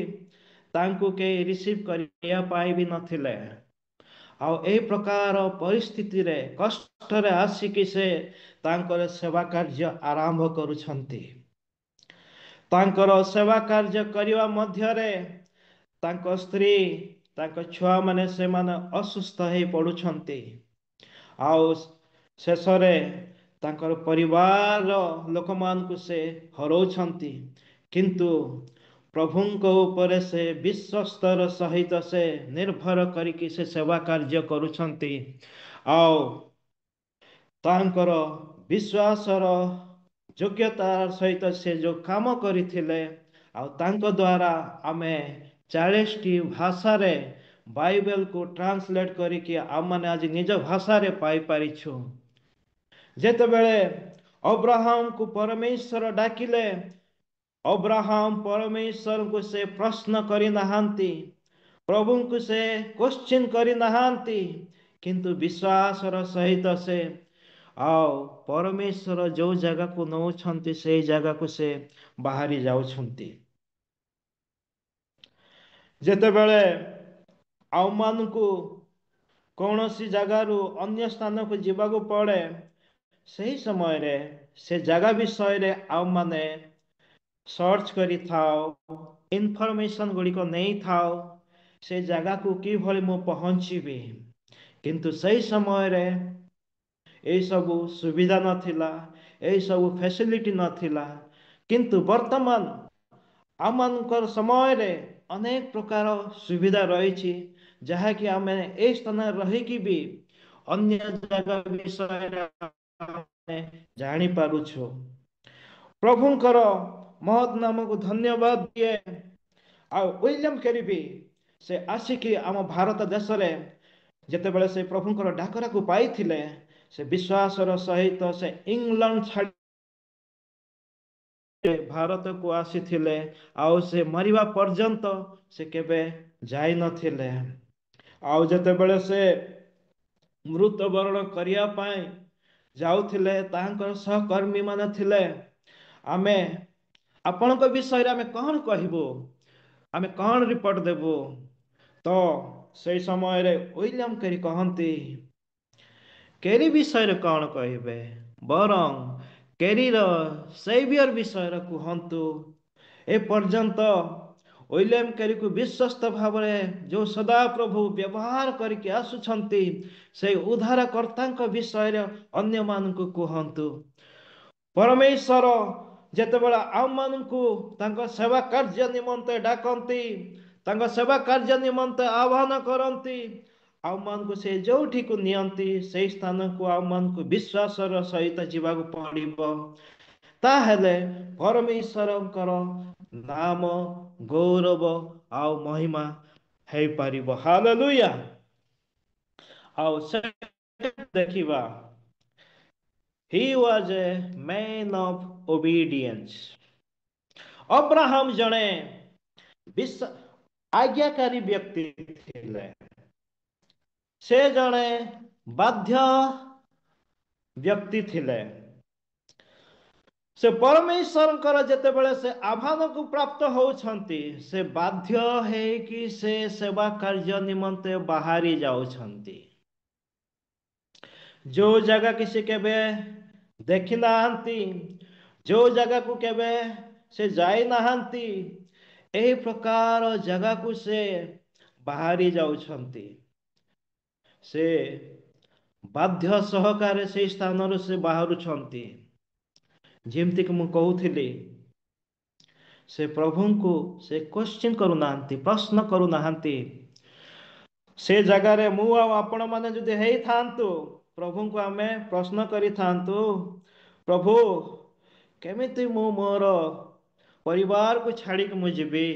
ତାଙ୍କୁ କେହି ରିସିଭ୍ କରିବା ପାଇଁ ବି ନଥିଲେ। ଆଉ ଏହି ପ୍ରକାର ପରିସ୍ଥିତିରେ କଷ୍ଟରେ ଆସିକି ସେ ତାଙ୍କର ସେବା କାର୍ଯ୍ୟ ଆରମ୍ଭ କରୁଛନ୍ତି। ତାଙ୍କର ସେବା କାର୍ଯ୍ୟ କରିବା ମଧ୍ୟରେ ତାଙ୍କ ସ୍ତ୍ରୀ ତାଙ୍କ ଛୁଆମାନେ ସେମାନେ ଅସୁସ୍ଥ ହେଇ ପଡୁଛନ୍ତି। ଆଉ ଶେଷରେ ତାଙ୍କର ପରିବାରର ଲୋକମାନଙ୍କୁ ସେ ହରଉଛନ୍ତି। କିନ୍ତୁ ପ୍ରଭୁଙ୍କ ଉପରେ ସେ ବିଶ୍ୱସ୍ତର ସହିତ ସେ ନିର୍ଭର କରିକି ସେ ସେବା କାର୍ଯ୍ୟ କରୁଛନ୍ତି। ଆଉ ତାଙ୍କର ବିଶ୍ୱାସର ଯୋଗ୍ୟତା ସହିତ ସେ ଯେଉଁ କାମ କରିଥିଲେ, ଆଉ ତାଙ୍କ ଦ୍ୱାରା ଆମେ 40ଟି ଭାଷାରେ ବାଇବେଲକୁ ଟ୍ରାନ୍ସଲେଟ୍ କରିକି ଆମମାନେ ଆଜି ନିଜ ଭାଷାରେ ପାଇପାରିଛୁ। ଯେତେବେଳେ ଅବ୍ରାହମକୁ ପରମେଶ୍ୱର ଡାକିଲେ, ଅବ୍ରାହମ ପରମେଶ୍ୱରଙ୍କୁ ସେ ପ୍ରଶ୍ନ କରିନାହାନ୍ତି, ପ୍ରଭୁଙ୍କୁ ସେ କ୍ୱେଶ୍ଚିନ୍ କରିନାହାନ୍ତି, କିନ୍ତୁ ବିଶ୍ୱାସର ସହିତ ସେ ଆଉ ପରମେଶ୍ୱର ଯେଉଁ ଜାଗାକୁ ନେଉଛନ୍ତି ସେଇ ଜାଗାକୁ ସେ ବାହାରି ଯାଉଛନ୍ତି। ଯେତେବେଳେ ଆମମାନଙ୍କୁ କୌଣସି ଜାଗାରୁ ଅନ୍ୟ ସ୍ଥାନକୁ ଯିବାକୁ ପଡ଼େ, ସେହି ସମୟରେ ସେ ଜାଗା ବିଷୟରେ ଆମମାନେ ସର୍ଚ୍ଚ କରିଥାଉ, ଇନଫର୍ମେସନ୍ ଗୁଡ଼ିକ ନେଇଥାଉ, ସେ ଜାଗାକୁ କିଭଳି ମୁଁ ପହଞ୍ଚିବି। କିନ୍ତୁ ସେହି ସମୟରେ ଏହିସବୁ ସୁବିଧା ନଥିଲା, ଏହିସବୁ ଫ୍ୟାସିଲିଟି ନଥିଲା। କିନ୍ତୁ ବର୍ତ୍ତମାନ ଆମମାନଙ୍କର ସମୟରେ ଅନେକ ପ୍ରକାର ସୁବିଧା ରହିଛି, ଯାହାକି ଆମେ ଏହି ସ୍ଥାନରେ ରହିକି ବି ଅନ୍ୟ ଜାଗା ବିଷୟରେ ଆମେ ଜାଣିପାରୁଛୁ। ପ୍ରଭୁଙ୍କର ମହତ୍ ନାମକୁ ଧନ୍ୟବାଦ ଦିଏ। ଆଉ ୱିଲିୟମ କେରି ବି ସେ ଆସିକି ଆମ ଭାରତ ଦେଶରେ ଯେତେବେଳେ ସେ ପ୍ରଭୁଙ୍କର ଡାକରାକୁ ପାଇଥିଲେ, ସେ ବିଶ୍ୱାସର ସହିତ ସେ ଇଂଲଣ୍ଡ ଛାଡ଼ି ଭାରତକୁ ଆସିଥିଲେ। ଆଉ ସେ ମରିବା ପର୍ଯ୍ୟନ୍ତ ସେ କେବେ ଯାଇନଥିଲେ। ଆଉ ଯେତେବେଳେ ସେ ମୃତ୍ୟୁବରଣ କରିବା ପାଇଁ ଯାଉଥିଲେ, ତାଙ୍କର ସହକର୍ମୀ ମାନେ ଥିଲେ, ଆମେ ଆପଣଙ୍କ ବିଷୟରେ ଆମେ କ'ଣ କହିବୁ, ଆମେ କ'ଣ ରିପୋର୍ଟ ଦେବୁ। ତ ସେଇ ସମୟରେ ୱିଲିୟମ କେରି କହନ୍ତି, କେରି ବିଷୟରେ କ'ଣ କହିବେ, ବରଂ କେରିର ସେଭିୟର ବିଷୟରେ କୁହନ୍ତୁ। ଏପର୍ଯ୍ୟନ୍ତ ୱିଲିୟମ କେରିକୁ ବିଶ୍ୱସ୍ତ ଭାବରେ ଯେଉଁ ସଦାପ୍ରଭୁ ବ୍ୟବହାର କରିକି ଆସୁଛନ୍ତି, ସେଇ ଉଦ୍ଧାରକର୍ତ୍ତାଙ୍କ ବିଷୟରେ ଅନ୍ୟମାନଙ୍କୁ କୁହନ୍ତୁ। ପରମେଶ୍ୱର ଯେତେବେଳେ ଆମମାନଙ୍କୁ ତାଙ୍କ ସେବା କାର୍ଯ୍ୟ ନିମନ୍ତେ ଡାକନ୍ତି, ତାଙ୍କ ସେବା କାର୍ଯ୍ୟ ନିମନ୍ତେ ଆହ୍ୱାନ କରନ୍ତି, ଆମମାନଙ୍କୁ ସେ ଯେଉଁଠିକୁ ନିଅନ୍ତି ସେହି ସ୍ଥାନକୁ ଆମମାନଙ୍କୁ ବିଶ୍ୱାସର ସହିତ ଯିବାକୁ ପଡ଼ିବ। ତାହେଲେ ପରମେଶ୍ୱରଙ୍କର ନାମ ଗୌରବ ଆଉ ମହିମା ହେଇପାରିବ। ହାଲେଲୁୟା। ଆଉ ସେ ଦେଖିବା, he was a man of obedience. Abraham ଜଣେ ଆଜ୍ଞାକାରୀ ବ୍ୟକ୍ତି ଥିଲେ। ସେ ଜଣେ ବାଧ୍ୟ ବ୍ୟକ୍ତି ଥିଲେ। ସେ ପରମେଶ୍ୱରଙ୍କର ଯେତେବେଳେ ସେ ଆହ୍ୱାନକୁ ପ୍ରାପ୍ତ ହେଉଛନ୍ତି, ସେ ବାଧ୍ୟ ହେଇକି ସେ ସେବା କାର୍ଯ୍ୟ ନିମନ୍ତେ ବାହାରି ଯାଉଛନ୍ତି। ଯେଉଁ ଜାଗାକି ସେ କେବେ ଦେଖି ନାହାନ୍ତି, ଯେଉଁ ଜାଗାକୁ କେବେ ସେ ଯାଇନାହାନ୍ତି, ଏହି ପ୍ରକାର ଜାଗାକୁ ସେ ବାହାରି ଯାଉଛନ୍ତି। ସେ ବାଧ୍ୟ ସହକାରେ ସେହି ସ୍ଥାନରୁ ସେ ବାହାରୁଛନ୍ତି। ଯେମିତିକି ମୁଁ କହୁଥିଲି, ସେ ପ୍ରଭୁଙ୍କୁ ସେ କ୍ୱେଶ୍ଚିନ୍ କରୁନାହାନ୍ତି, ପ୍ରଶ୍ନ କରୁନାହାନ୍ତି। ସେ ଜାଗାରେ ମୁଁ ଆଉ ଆପଣମାନେ ଯଦି ହେଇଥାନ୍ତୁ, ପ୍ରଭୁଙ୍କୁ ଆମେ ପ୍ରଶ୍ନ କରିଥାନ୍ତୁ, ପ୍ରଭୁ କେମିତି ମୁଁ ମୋର ପରିବାରକୁ ଛାଡ଼ିକି ମୁଁ ଯିବି,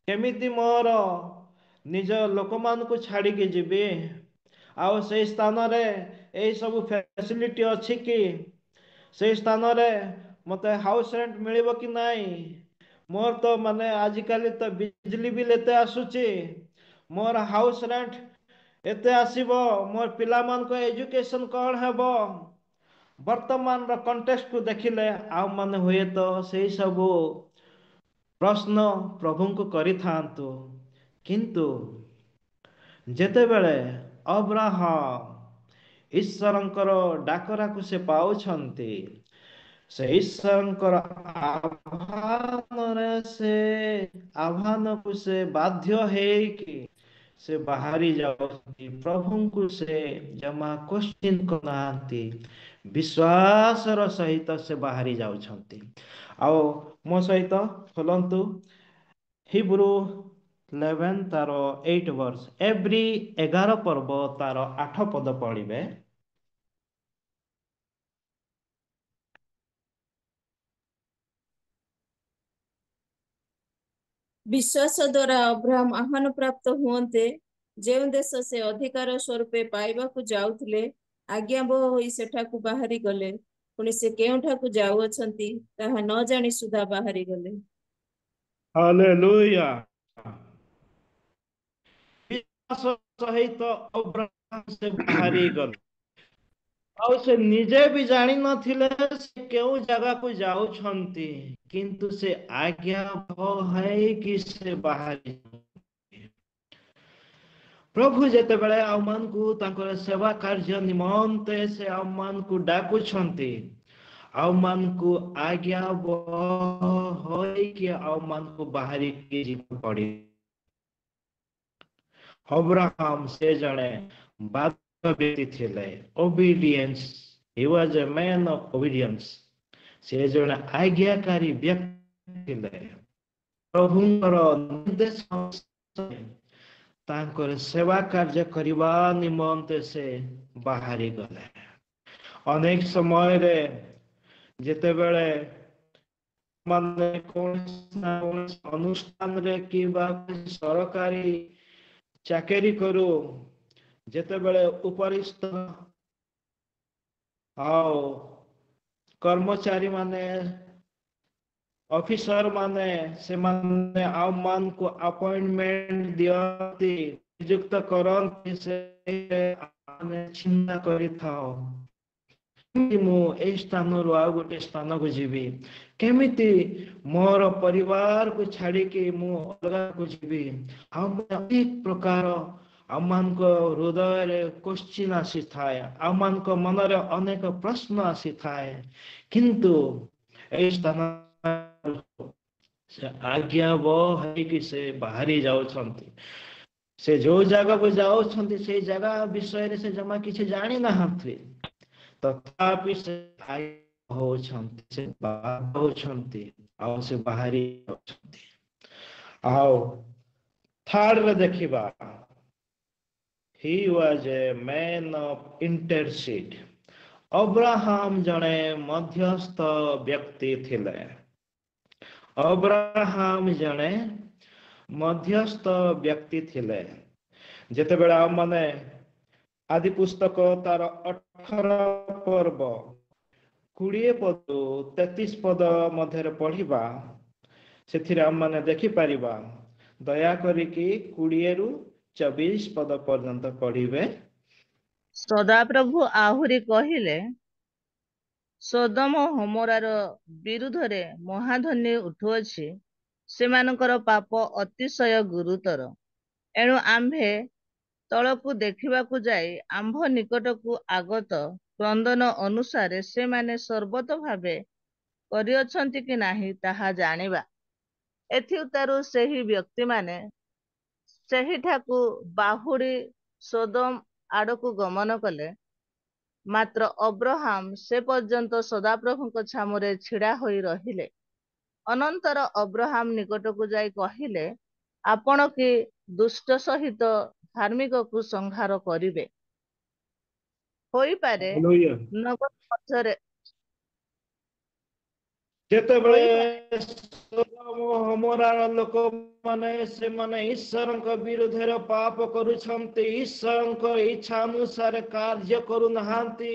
କେମିତି ମୋର ନିଜ ଲୋକମାନଙ୍କୁ ଛାଡ଼ିକି ଯିବି, ଆଉ ସେଇ ସ୍ଥାନରେ ଏହିସବୁ ଫ୍ୟାସିଲିଟି ଅଛି କି, ସେଇ ସ୍ଥାନରେ ମୋତେ ହାଉସ୍ ରେଣ୍ଟ ମିଳିବ କି ନାହିଁ, ମୋର ତ ମାନେ ଆଜିକାଲି ତ ବିଜଲି ବିଲ୍ ଏତେ ଆସୁଛି, ମୋର ହାଉସ୍ ରେଣ୍ଟ ଏତେ ଆସିବ, ମୋର ପିଲାମାନଙ୍କ ଏଜୁକେସନ୍ କ'ଣ ହେବ। ବର୍ତ୍ତମାନର କଣ୍ଟେକ୍ସଟକୁ ଦେଖିଲେ ଆମମାନେ ହୁଏତ ସେଇ ସବୁ ପ୍ରଶ୍ନ ପ୍ରଭୁଙ୍କୁ କରିଥାନ୍ତୁ। କିନ୍ତୁ ଯେତେବେଳେ ଅବ୍ରାହମ ଈଶ୍ୱରଙ୍କର ଡାକରାକୁ ସେ ପାଉଛନ୍ତି। ସେ ଈଶ୍ୱରଙ୍କର ଆହ୍ୱାନକୁ ସେ ବାଧ୍ୟ ହେଇକି ସେ ବାହାରି ଯାଉଛନ୍ତି। ପ୍ରଭୁଙ୍କୁ ସେ ଜମା କୋଶ୍ଚିନ୍ କରୁନାହାନ୍ତି, ବିଶ୍ୱାସର ସହିତ ସେ ବାହାରି ଯାଉଛନ୍ତି। ଆଉ ମୋ ସହିତ ଖୋଲନ୍ତୁ ହିବ୍ରୁ 11 ତାର 8 ବର୍ଷ, ଏଭ୍ରି 11 ପର୍ବ ତାର 8 ପଦ ପଢିବେ। ବିଶ୍ୱାସ ଦ୍ୱାରା ଅବ୍ରାହମ ଆହ୍ୱାନ ପ୍ରାପ୍ତ ହୁଅନ୍ତେ ଯେଉଁ ଦେଶ ସେ ଅଧିକାର ସ୍ୱରୂପେ ପାଇବାକୁ ଯାଉଥିଲେ, ଆଜ୍ଞାବହ ହୋଇ ସେଠାକୁ ବାହାରି ଗଲେ। ପୁଣି ସେ କେଉଁଠାକୁ ଯାଉଅଛନ୍ତି ତାହା ନ ଜାଣି ସୁଦ୍ଧା ବାହାରି ଗଲେ। ହାଲେଲୁୟା। ବିଶ୍ୱାସ ସହିତ ଅବ୍ରାହମ ସେ ବାହାରି ଗଲେ। ଆଉ ସେ ନିଜେ ବି ଜାଣିନଥିଲେ ସେ କେଉଁ ଜାଗାକୁ ଯାଉଛନ୍ତି, କିନ୍ତୁ ସେ ଆଜ୍ଞାବହ ହେଇକି ସେ ବାହାରି। ପ୍ରଭୁ ଯେତେବେଳେ ଆମମାନଙ୍କୁ ତାଙ୍କର ସେବା କାର୍ଯ୍ୟ ନିମନ୍ତେ ସେ ଆମମାନଙ୍କୁ ଡାକୁଛନ୍ତି, ଆମମାନଙ୍କୁ ଆଜ୍ଞାବହ ହୋଇକି ଆମମାନଙ୍କୁ ବାହାରିକି ଯିବାକୁ ପଡିବ। ଅବ୍ରାହମ ସେ ଜଣେ ବାଧ୍ୟ ବ୍ୟକ୍ତି ଥିଲେ। ଓବିଡିଏନ୍ସ, he was a man of obedience। ସେ ଜଣେ ଆଜ୍ଞାକାରୀ ବ୍ୟକ୍ତି ଥିଲେ। ପ୍ରଭୁଙ୍କର ନିର୍ଦ୍ଦେଶ ତାଙ୍କର ସେବା କାର୍ଯ୍ୟ କରିବା ନିମନ୍ତେ ସେ ବାହାରି ଗଲେ। ଅନେକ ସମୟରେ ଯେତେବେଳେ ମାନେ କୌଣସି ଅନୁଷ୍ଠାନରେ କିମ୍ବା ସରକାରୀ ଚାକିରି କରୁ, ଯେତେବେଳେ ଉପରିସ୍ଥ ଆଉ କର୍ମଚାରୀ ମାନେ, ଅଫିସର ମାନେ, ସେମାନେ ଆମମାନଙ୍କୁ ଆପଏଣ୍ଟମେଣ୍ଟ ଦିଅନ୍ତି, ନିଯୁକ୍ତ କରନ୍ତି। ସେ ଆମେ ଚିନ୍ତା କରିଥାଉ, କେମିତି ମୁଁ ଏଇ ସ୍ଥାନରୁ ଆଉ ଗୋଟେ ସ୍ଥାନକୁ ଯିବି, କେମିତି ମୋର ପରିବାରକୁ ଛାଡିକି ମୁଁ ଅଲଗାକୁ ଯିବି। ଆଉ ଅନେକ ପ୍ରକାର ଆମମାନଙ୍କ ହୃଦୟରେ କୋଶ୍ଚିନ୍ ଆସିଥାଏ, ଆମମାନଙ୍କ ମନରେ ଅନେକ ପ୍ରଶ୍ନ ଆସିଥାଏ। କିନ୍ତୁ ଏଇ ସ୍ଥାନ ସେ ଆଜ୍ଞାବହ ହେଇକି ସେ ବାହାରି ଯାଉଛନ୍ତି। ସେ ଯୋଉ ଜାଗାକୁ ଯାଉଛନ୍ତି ସେଇ ଜାଗା ବିଷୟରେ ସେ ଜମା କିଛି ଜାଣି ନାହାନ୍ତି, ତଥାପି ସେ ହଉଛନ୍ତି, ସେ ହଉଛନ୍ତି ଆଉ ସେ ବାହାରି ଯାଉଛନ୍ତି। ଆଉ ଥାର୍ଡରେ ଦେଖିବା, he was a man of intercede। Abraham ଜଣେ ମଧ୍ୟସ୍ଥ ବ୍ୟକ୍ତି ଥିଲେ। ଅବ୍ରାହମ ଜଣେ ମଧ୍ୟସ୍ଥ ବ୍ୟକ୍ତି ଥିଲେ। ଯେତେବେଳେ ଆମମାନେ ଆଦି ପୁସ୍ତକ ତାର 18 ପର୍ବ 20 ପଦ 33 ପଦ ମଧ୍ୟରେ ପଢିବା, ସେଥିରେ ଆମମାନେ ଦେଖିପାରିବା। ଦୟା କରିକି 20ରୁ 24 ପଦ ପର୍ଯ୍ୟନ୍ତ ପଢିବେ। ସଦାପ୍ରଭୁ ଆହୁରି କହିଲେ, ସୋଦମ ହମୋରାର ବିରୁଦ୍ଧରେ ମହାଧ୍ୱନି ଉଠୁଅଛି, ସେମାନଙ୍କର ପାପ ଅତିଶୟ ଗୁରୁତର। ଏଣୁ ଆମ୍ଭେ ତଳକୁ ଦେଖିବାକୁ ଯାଇ ଆମ୍ଭ ନିକଟକୁ ଆଗତ କ୍ରନ୍ଦନ ଅନୁସାରେ ସେମାନେ ସର୍ବତ ଭାବେ କରିଅଛନ୍ତି କି ନାହିଁ ତାହା ଜାଣିବା। ଏଥିଉତ୍ତାରୁ ସେହି ବ୍ୟକ୍ତିମାନେ ସେହିଠାକୁ ବାହୁଡ଼ି ସୋଦମ ଆଡ଼କୁ ଗମନ କଲେ। ମାତ୍ର ଅବ୍ରାହମ ସେ ପର୍ଯ୍ୟନ୍ତ ସଦାପ୍ରଭୁଙ୍କ ଛାମୁରେ ଛିଡ଼ା ହୋଇ ରହିଲେ। ଅନନ୍ତର ଅବ୍ରାହମ ନିକଟକୁ ଯାଇ କହିଲେ, ଆପଣ କି ଦୁଷ୍ଟ ସହିତ ଧାର୍ମିକକୁ ସଂହାର କରିବେ? ହୋଇପାରେ ନଗର ମଧ୍ୟରେ ଯେତେବେଳେ ସୋଦମ ହମୋରାର ଲୋକମାନେ ସେମାନେ ଈଶ୍ୱରଙ୍କ ବିରୁଦ୍ଧରେ ପାପ କରୁଛନ୍ତି, ଈଶ୍ୱରଙ୍କ ଇଚ୍ଛା ଅନୁସାରେ କାର୍ଯ୍ୟ କରୁନାହାନ୍ତି,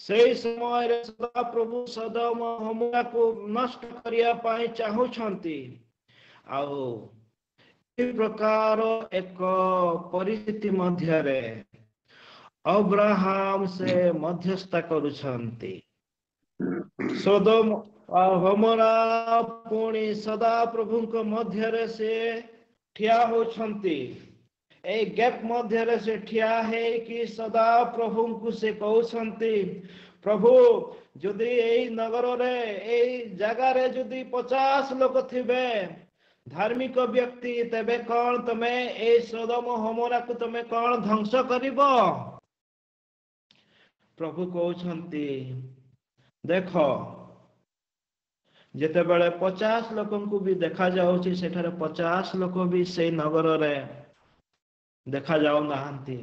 ସେଇ ସମୟରେ ସଦାପ୍ରଭୁ ସୋଦମ ହମୋରାକୁ ନଷ୍ଟ କରିବା ପାଇଁ ଚାହୁଁଛନ୍ତି। ଆଉ ଏ ପ୍ରକାର ଏକ ପରିସ୍ଥିତି ମଧ୍ୟରେ ଅବ୍ରାହମ ସେ ମଧ୍ୟସ୍ଥା କରୁଛନ୍ତି। ସୋଦମ ଆଉ ଗମୋରା ପୁଣି ସଦାପ୍ରଭୁଙ୍କ ମଧ୍ୟରେ ସେ ଠିଆ ହଉଛନ୍ତି। ଏଇ ଗ୍ୟାପ୍ ମଧ୍ୟରେ ସେ ଠିଆ ହେଇକି ସଦା ପ୍ରଭୁଙ୍କୁ ସେ କହୁଛନ୍ତି, ପ୍ରଭୁ ଯଦି ଏଇ ନଗରରେ ଏଇ ଜାଗାରେ ଯଦି 50 ଲୋକ ଥିବେ ଧାର୍ମିକ ବ୍ୟକ୍ତି, ତେବେ କଣ ତମେ ଏଇ ସୋଦମ ଗମୋରାକୁ ତମେ କଣ ଧ୍ୱଂସ କରିବ? ପ୍ରଭୁ କହୁଛନ୍ତି, ଦେଖ ଯେତେବେଳେ 50 ଲୋକଙ୍କୁ ବି ଦେଖାଯାଉଛି, ସେଠାରେ 50 ଲୋକ ବି ସେଇ ନଗରରେ ଦେଖାଯାଉନାହାନ୍ତି।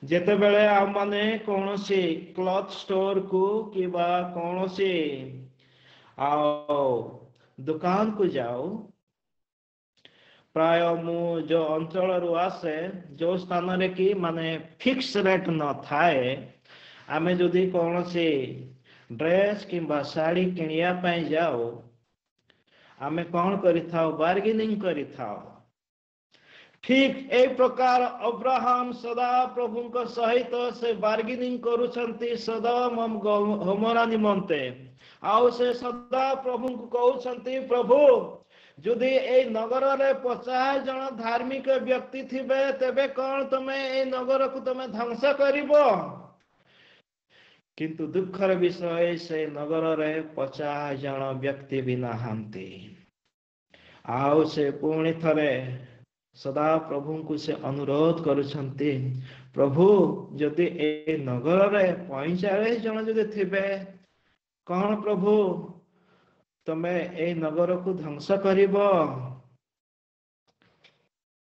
ଯେତେବେଳେ ଆମମାନେ କୌଣସି କ୍ଲଥ୍ ଷ୍ଟୋରକୁ କିମ୍ବା କୌଣସି ଦୋକାନକୁ ଯାଉ, ପ୍ରାୟ ମୁଁ ଯୋଉ ଅଞ୍ଚଳରୁ ଆସେ, ଯୋଉ ସ୍ଥାନରେ କି ମାନେ ଫିକ୍ସ ରେଟ୍ ନଥାଏ, ଆମେ ଯଦି କୌଣସି ଡ୍ରେସ୍ କିମ୍ବା ଶାଢ଼ୀ କିଣିବା ପାଇଁ ଯାଉ, ଆମେ କଣ କରିଥାଉ? ବାର୍ଗେନିଂ କରିଥାଉ। ଠିକ୍ এই ପ୍ରକାର ଅବ୍ରାହମ ସଦା ପ୍ରଭୁଙ୍କ ସହିତ ସେ ବାର୍ଗେନିଂ କରୁଛନ୍ତି ସୋଦମ ଗମୋରା ନିମନ୍ତେ। ଆଉ ସେ ସଦା ପ୍ରଭୁଙ୍କୁ କହୁଛନ୍ତି, ପ୍ରଭୁ ଯଦି ଏଇ ନଗରରେ 50 ଜଣ ଧାର୍ମିକ ବ୍ୟକ୍ତି ଥିବେ, ତେବେ କଣ ତମେ ଏଇ ନଗରକୁ ତମେ ଧ୍ୱଂସ କରିବ? କିନ୍ତୁ ଦୁଃଖର ବିଷୟ, ସେ ନଗରରେ 50 ଜଣ ବ୍ୟକ୍ତି ବି ନାହାନ୍ତି। ଆଉ ସେ ପୁଣି ଥରେ ସଦା ପ୍ରଭୁଙ୍କୁ ସେ ଅନୁରୋଧ କରୁଛନ୍ତି, ପ୍ରଭୁ ଯଦି ଏ ନଗରରେ 45 ଜଣ ଯଦି ଥିବେ, କଣ ପ୍ରଭୁ ତମେ ଏଇ ନଗରକୁ ଧ୍ୱଂସ କରିବ?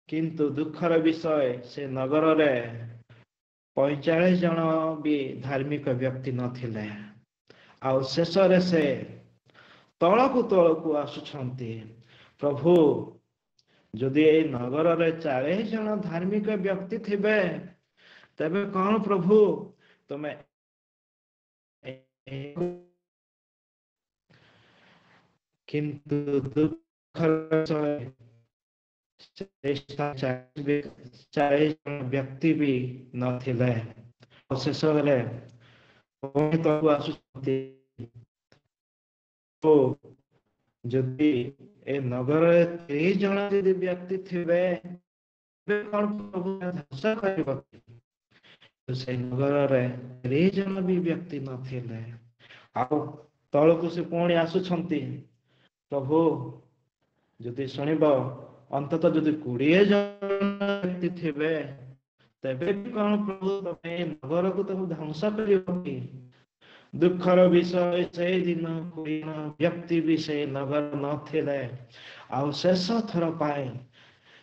କିନ୍ତୁ ଦୁଃଖର ବିଷୟ, ସେ ନଗରରେ 45 ଜଣ ବି ଧାର୍ମିକ ବ୍ୟକ୍ତି ନଥିଲେ। ଆଉ ଶେଷରେ ସେ ତଳକୁ ଆସୁଛନ୍ତି, ପ୍ରଭୁ ଯଦି ଏଇ ନଗରରେ 40 ଜଣ ଧାର୍ମିକ ବ୍ୟକ୍ତି ଥିବେ, ତେବେ କଣ ପ୍ରଭୁ ତମେ କିନ୍ତୁ ଦୁଃଖର 40 ଜଣ ବ୍ୟକ୍ତି ବି ନଥିଲେ। ଶେଷରେ ପୁଣି ତଳକୁ ଆସୁଛନ୍ତି, ଯଦି ଏ ନଗରରେ 30 ଜଣ ଯଦି ବ୍ୟକ୍ତି ଥିବେ, ତେବେ କଣ ପ୍ରଭୁ ଧ୍ୱଂସ କରିବ? ସେଇ ନଗରରେ 30 ଜଣ ବି ବ୍ୟକ୍ତି ନଥିଲେ। ଆଉ ତଳକୁ ସେ ପୁଣି ଆସୁଛନ୍ତି, ପ୍ରଭୁ ଯଦି ଶୁଣିବ, ଅନ୍ତତଃ ଯଦି 20 ଜଣ ବ୍ୟକ୍ତି ଥିବେ, ତେବେ ବି କଣ ପ୍ରଭୁ ତମେ ନଗରକୁ ତମେ ଧ୍ୱଂସ କରିବ କି? ଦୁଃଖର ବିଷୟ, ସେଇଦିନ 20 ଜଣ ବ୍ୟକ୍ତି ବି ସେଇ ନଗର ନଥିଲେ। ଆଉ ଶେଷ ଥର ପାଇଁ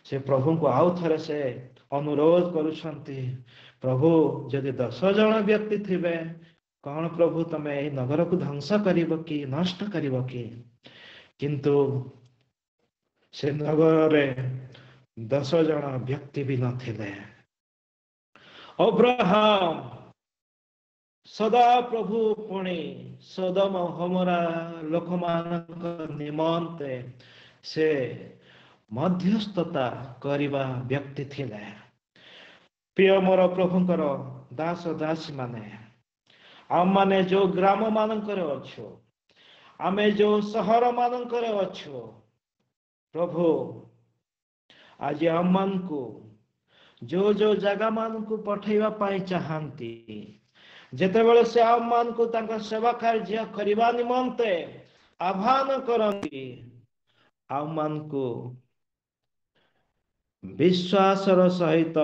ସେ ପ୍ରଭୁଙ୍କୁ ଆଉ ଥରେ ସେ ଅନୁରୋଧ କରୁଛନ୍ତି, ପ୍ରଭୁ ଯଦି 10 ଜଣ ବ୍ୟକ୍ତି ଥିବେ, କଣ ପ୍ରଭୁ ତମେ ଏଇ ନଗରକୁ ଧ୍ୱଂସ କରିବ କି, ନଷ୍ଟ କରିବ କି? କିନ୍ତୁ ସେ ନଗରରେ 10 ଜଣ ବ୍ୟକ୍ତି ବି ନଥିଲେ। ଅବ୍ରାହମ ସଦା ପ୍ରଭୁ ପୁଣି ସୋଦମ ଗମୋରା ଲୋକମାନଙ୍କ ନିମନ୍ତେ ସେ ମଧ୍ୟସ୍ଥତା କରିବା ବ୍ୟକ୍ତି ଥିଲେ। ପ୍ରିୟ ମୋର ପ୍ରଭୁଙ୍କର ଦାସ ଦାସୀ ମାନେ, ଆମମାନେ ଯୋଉ ଗ୍ରାମ ମାନଙ୍କରେ ଅଛୁ, ଆମେ ଯୋଉ ସହର ମାନଙ୍କରେ ଅଛୁ, ପ୍ରଭୁ ଆଜି ଆମମାନଙ୍କୁ ଯୋଉ ଜାଗା ମାନଙ୍କୁ ପଠେଇବା ପାଇଁ ଚାହାନ୍ତି, ଯେତେବେଳେ ସେ ଆମମାନଙ୍କୁ ତାଙ୍କ ସେବା କାର୍ଯ୍ୟ କରିବା ନିମନ୍ତେ ଆହ୍ୱାନ କରନ୍ତି, ଆମମାନଙ୍କୁ ବିଶ୍ୱାସର ସହିତ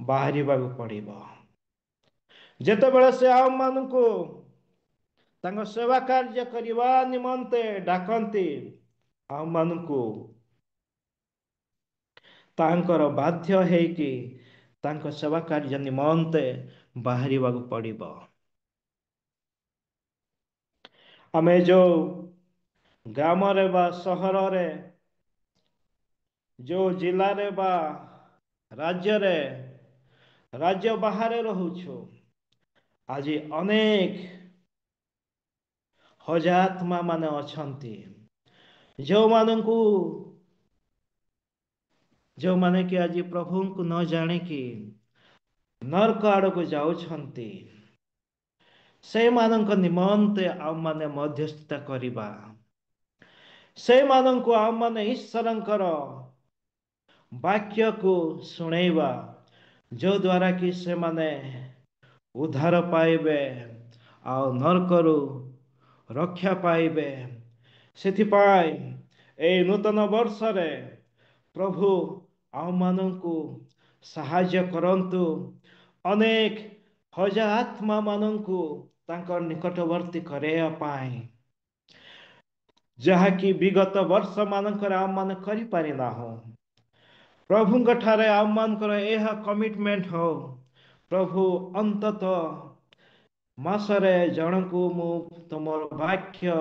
ବାହାରିବାକୁ ପଡ଼ିବ। ଯେତେବେଳେ ସେ ଆମମାନଙ୍କୁ ତାଙ୍କ ସେବା କାର୍ଯ୍ୟ କରିବା ନିମନ୍ତେ ଡାକନ୍ତି, ଆମମାନଙ୍କୁ ତାଙ୍କର ବାଧ୍ୟ ହେଇକି ତାଙ୍କ ସେବା କାର୍ଯ୍ୟ ନିମନ୍ତେ ବାହାରିବାକୁ ପଡ଼ିବ। ଆମେ ଯୋଉ ଗ୍ରାମରେ ବା ସହରରେ, ଯୋଉ ଜିଲ୍ଲାରେ ବା ରାଜ୍ୟରେ, ରାଜ୍ୟ ବାହାରେ ରହୁଛୁ, ଆଜି ଅନେକ ହଜାତ୍ମା ମାନେ ଅଛନ୍ତି, ଯୋଉମାନେ କି ଆଜି ପ୍ରଭୁଙ୍କୁ ନ ଜାଣିକି ନର୍କ ଆଡ଼କୁ ଯାଉଛନ୍ତି। ସେମାନଙ୍କ ନିମନ୍ତେ ଆମମାନେ ମଧ୍ୟସ୍ଥତା କରିବା। ସେମାନଙ୍କୁ ଆମମାନେ ଈଶ୍ୱରଙ୍କର ବାକ୍ୟକୁ ଶୁଣେଇବା, ଯୋଉ ଦ୍ୱାରା କି ସେମାନେ ଉଦ୍ଧାର ପାଇବେ ଆଉ ନରକରୁ ରକ୍ଷା ପାଇବେ। ସେଥିପାଇଁ ଏଇ ନୂତନ ବର୍ଷରେ ପ୍ରଭୁ ଆମମାନଙ୍କୁ ସାହାଯ୍ୟ କରନ୍ତୁ। ଅନେକ ହଜାର ଆତ୍ମା ମାନଙ୍କୁ ତାଙ୍କ ନିକଟବର୍ତ୍ତୀ କରିବା ପାଇଁ, ଯାହାକି ବିଗତ ବର୍ଷ ମାନଙ୍କରେ ଆମମାନେ କରିପାରିନାହୁଁ। ପ୍ରଭୁଙ୍କ ଠାରେ ଆମମାନଙ୍କର ଏହା କମିଟମେଣ୍ଟ ହଉ, ପ୍ରଭୁ ଅନ୍ତତଃ ମାସରେ ଜଣକୁ ମୁଁ ତୁମର ବାକ୍ୟ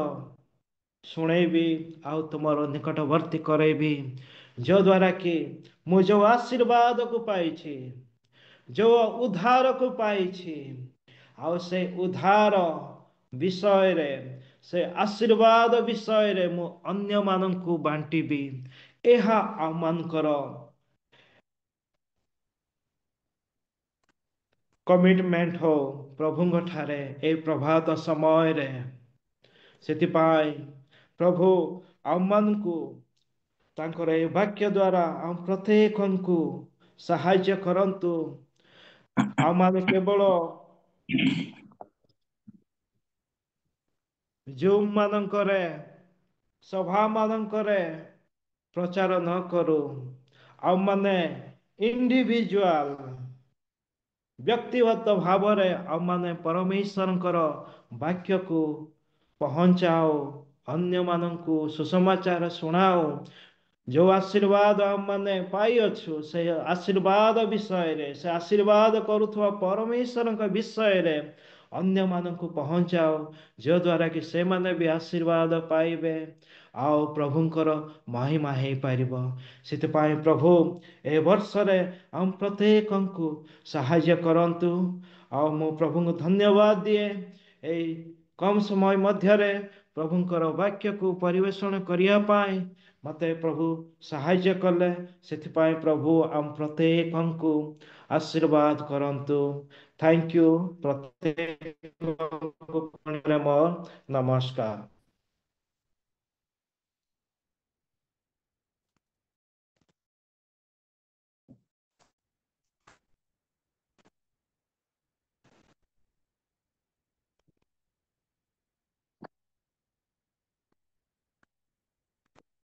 ଶୁଣେଇବି ଆଉ ତୁମର ନିକଟବର୍ତ୍ତୀ କରେଇବି, ଯଦ୍ୱାରା କି ମୁଁ ଯେଉଁ ଆଶୀର୍ବାଦକୁ ପାଇଛି, ଯେଉଁ ଉଦ୍ଧାରକୁ ପାଇଛି, ଆଉ ସେ ଉଦ୍ଧାର ବିଷୟରେ, ସେ ଆଶୀର୍ବାଦ ବିଷୟରେ ମୁଁ ଅନ୍ୟମାନଙ୍କୁ ବାଣ୍ଟିବି। ଏହା ଆମମାନଙ୍କର କମିଟମେଣ୍ଟ ହଉ ପ୍ରଭୁଙ୍କ ଠାରେ ଏ ପ୍ରଭାତ ସମୟରେ। ସେଥିପାଇଁ ପ୍ରଭୁ ଆମମାନଙ୍କୁ ତାଙ୍କର ଏ ବାକ୍ୟ ଦ୍ୱାରା ଆମ ପ୍ରତ୍ୟେକଙ୍କୁ ସାହାଯ୍ୟ କରନ୍ତୁ। ଆମମାନେ କେବଳ ଜୁମ୍ ମାନଙ୍କରେ, ସଭା ମାନଙ୍କରେ ପ୍ରଚାର ନ କରୁ, ଆମମାନେ ଇଣ୍ଡିଭିଜୁଆଲ ବ୍ୟକ୍ତିଗତ ଭାବରେ ଆମମାନେ ପରମେଶ୍ୱରଙ୍କର ବାକ୍ୟକୁ ପହଞ୍ଚାଉ, ଅନ୍ୟମାନଙ୍କୁ ସୁସମାଚାର ଶୁଣାଉ। ଯେଉଁ ଆଶୀର୍ବାଦ ଆମମାନେ ପାଇଅଛୁ, ସେ ଆଶୀର୍ବାଦ ବିଷୟରେ, ସେ ଆଶୀର୍ବାଦ କରୁଥିବା ପରମେଶ୍ୱରଙ୍କ ବିଷୟରେ ଅନ୍ୟମାନଙ୍କୁ ପହଞ୍ଚାଉ, ଯଦ୍ୱାରା କି ସେମାନେ ବି ଆଶୀର୍ବାଦ ପାଇବେ ଆଉ ପ୍ରଭୁଙ୍କର ମହିମା ହେଇପାରିବ। ସେଥିପାଇଁ ପ୍ରଭୁ ଏ ବର୍ଷରେ ଆମ ପ୍ରତ୍ୟେକଙ୍କୁ ସାହାଯ୍ୟ କରନ୍ତୁ। ଆଉ ମୁଁ ପ୍ରଭୁଙ୍କୁ ଧନ୍ୟବାଦ ଦିଏ, ଏଇ କମ୍ ସମୟ ମଧ୍ୟରେ ପ୍ରଭୁଙ୍କର ବାକ୍ୟକୁ ପରିବେଷଣ କରିବା ପାଇଁ ମୋତେ ପ୍ରଭୁ ସାହାଯ୍ୟ କଲେ। ସେଥିପାଇଁ ପ୍ରଭୁ ଆମ ପ୍ରତ୍ୟେକଙ୍କୁ ଆଶୀର୍ବାଦ କରନ୍ତୁ। Thank you. ପ୍ରତ୍ୟେକ ମୋ ନମସ୍କାର।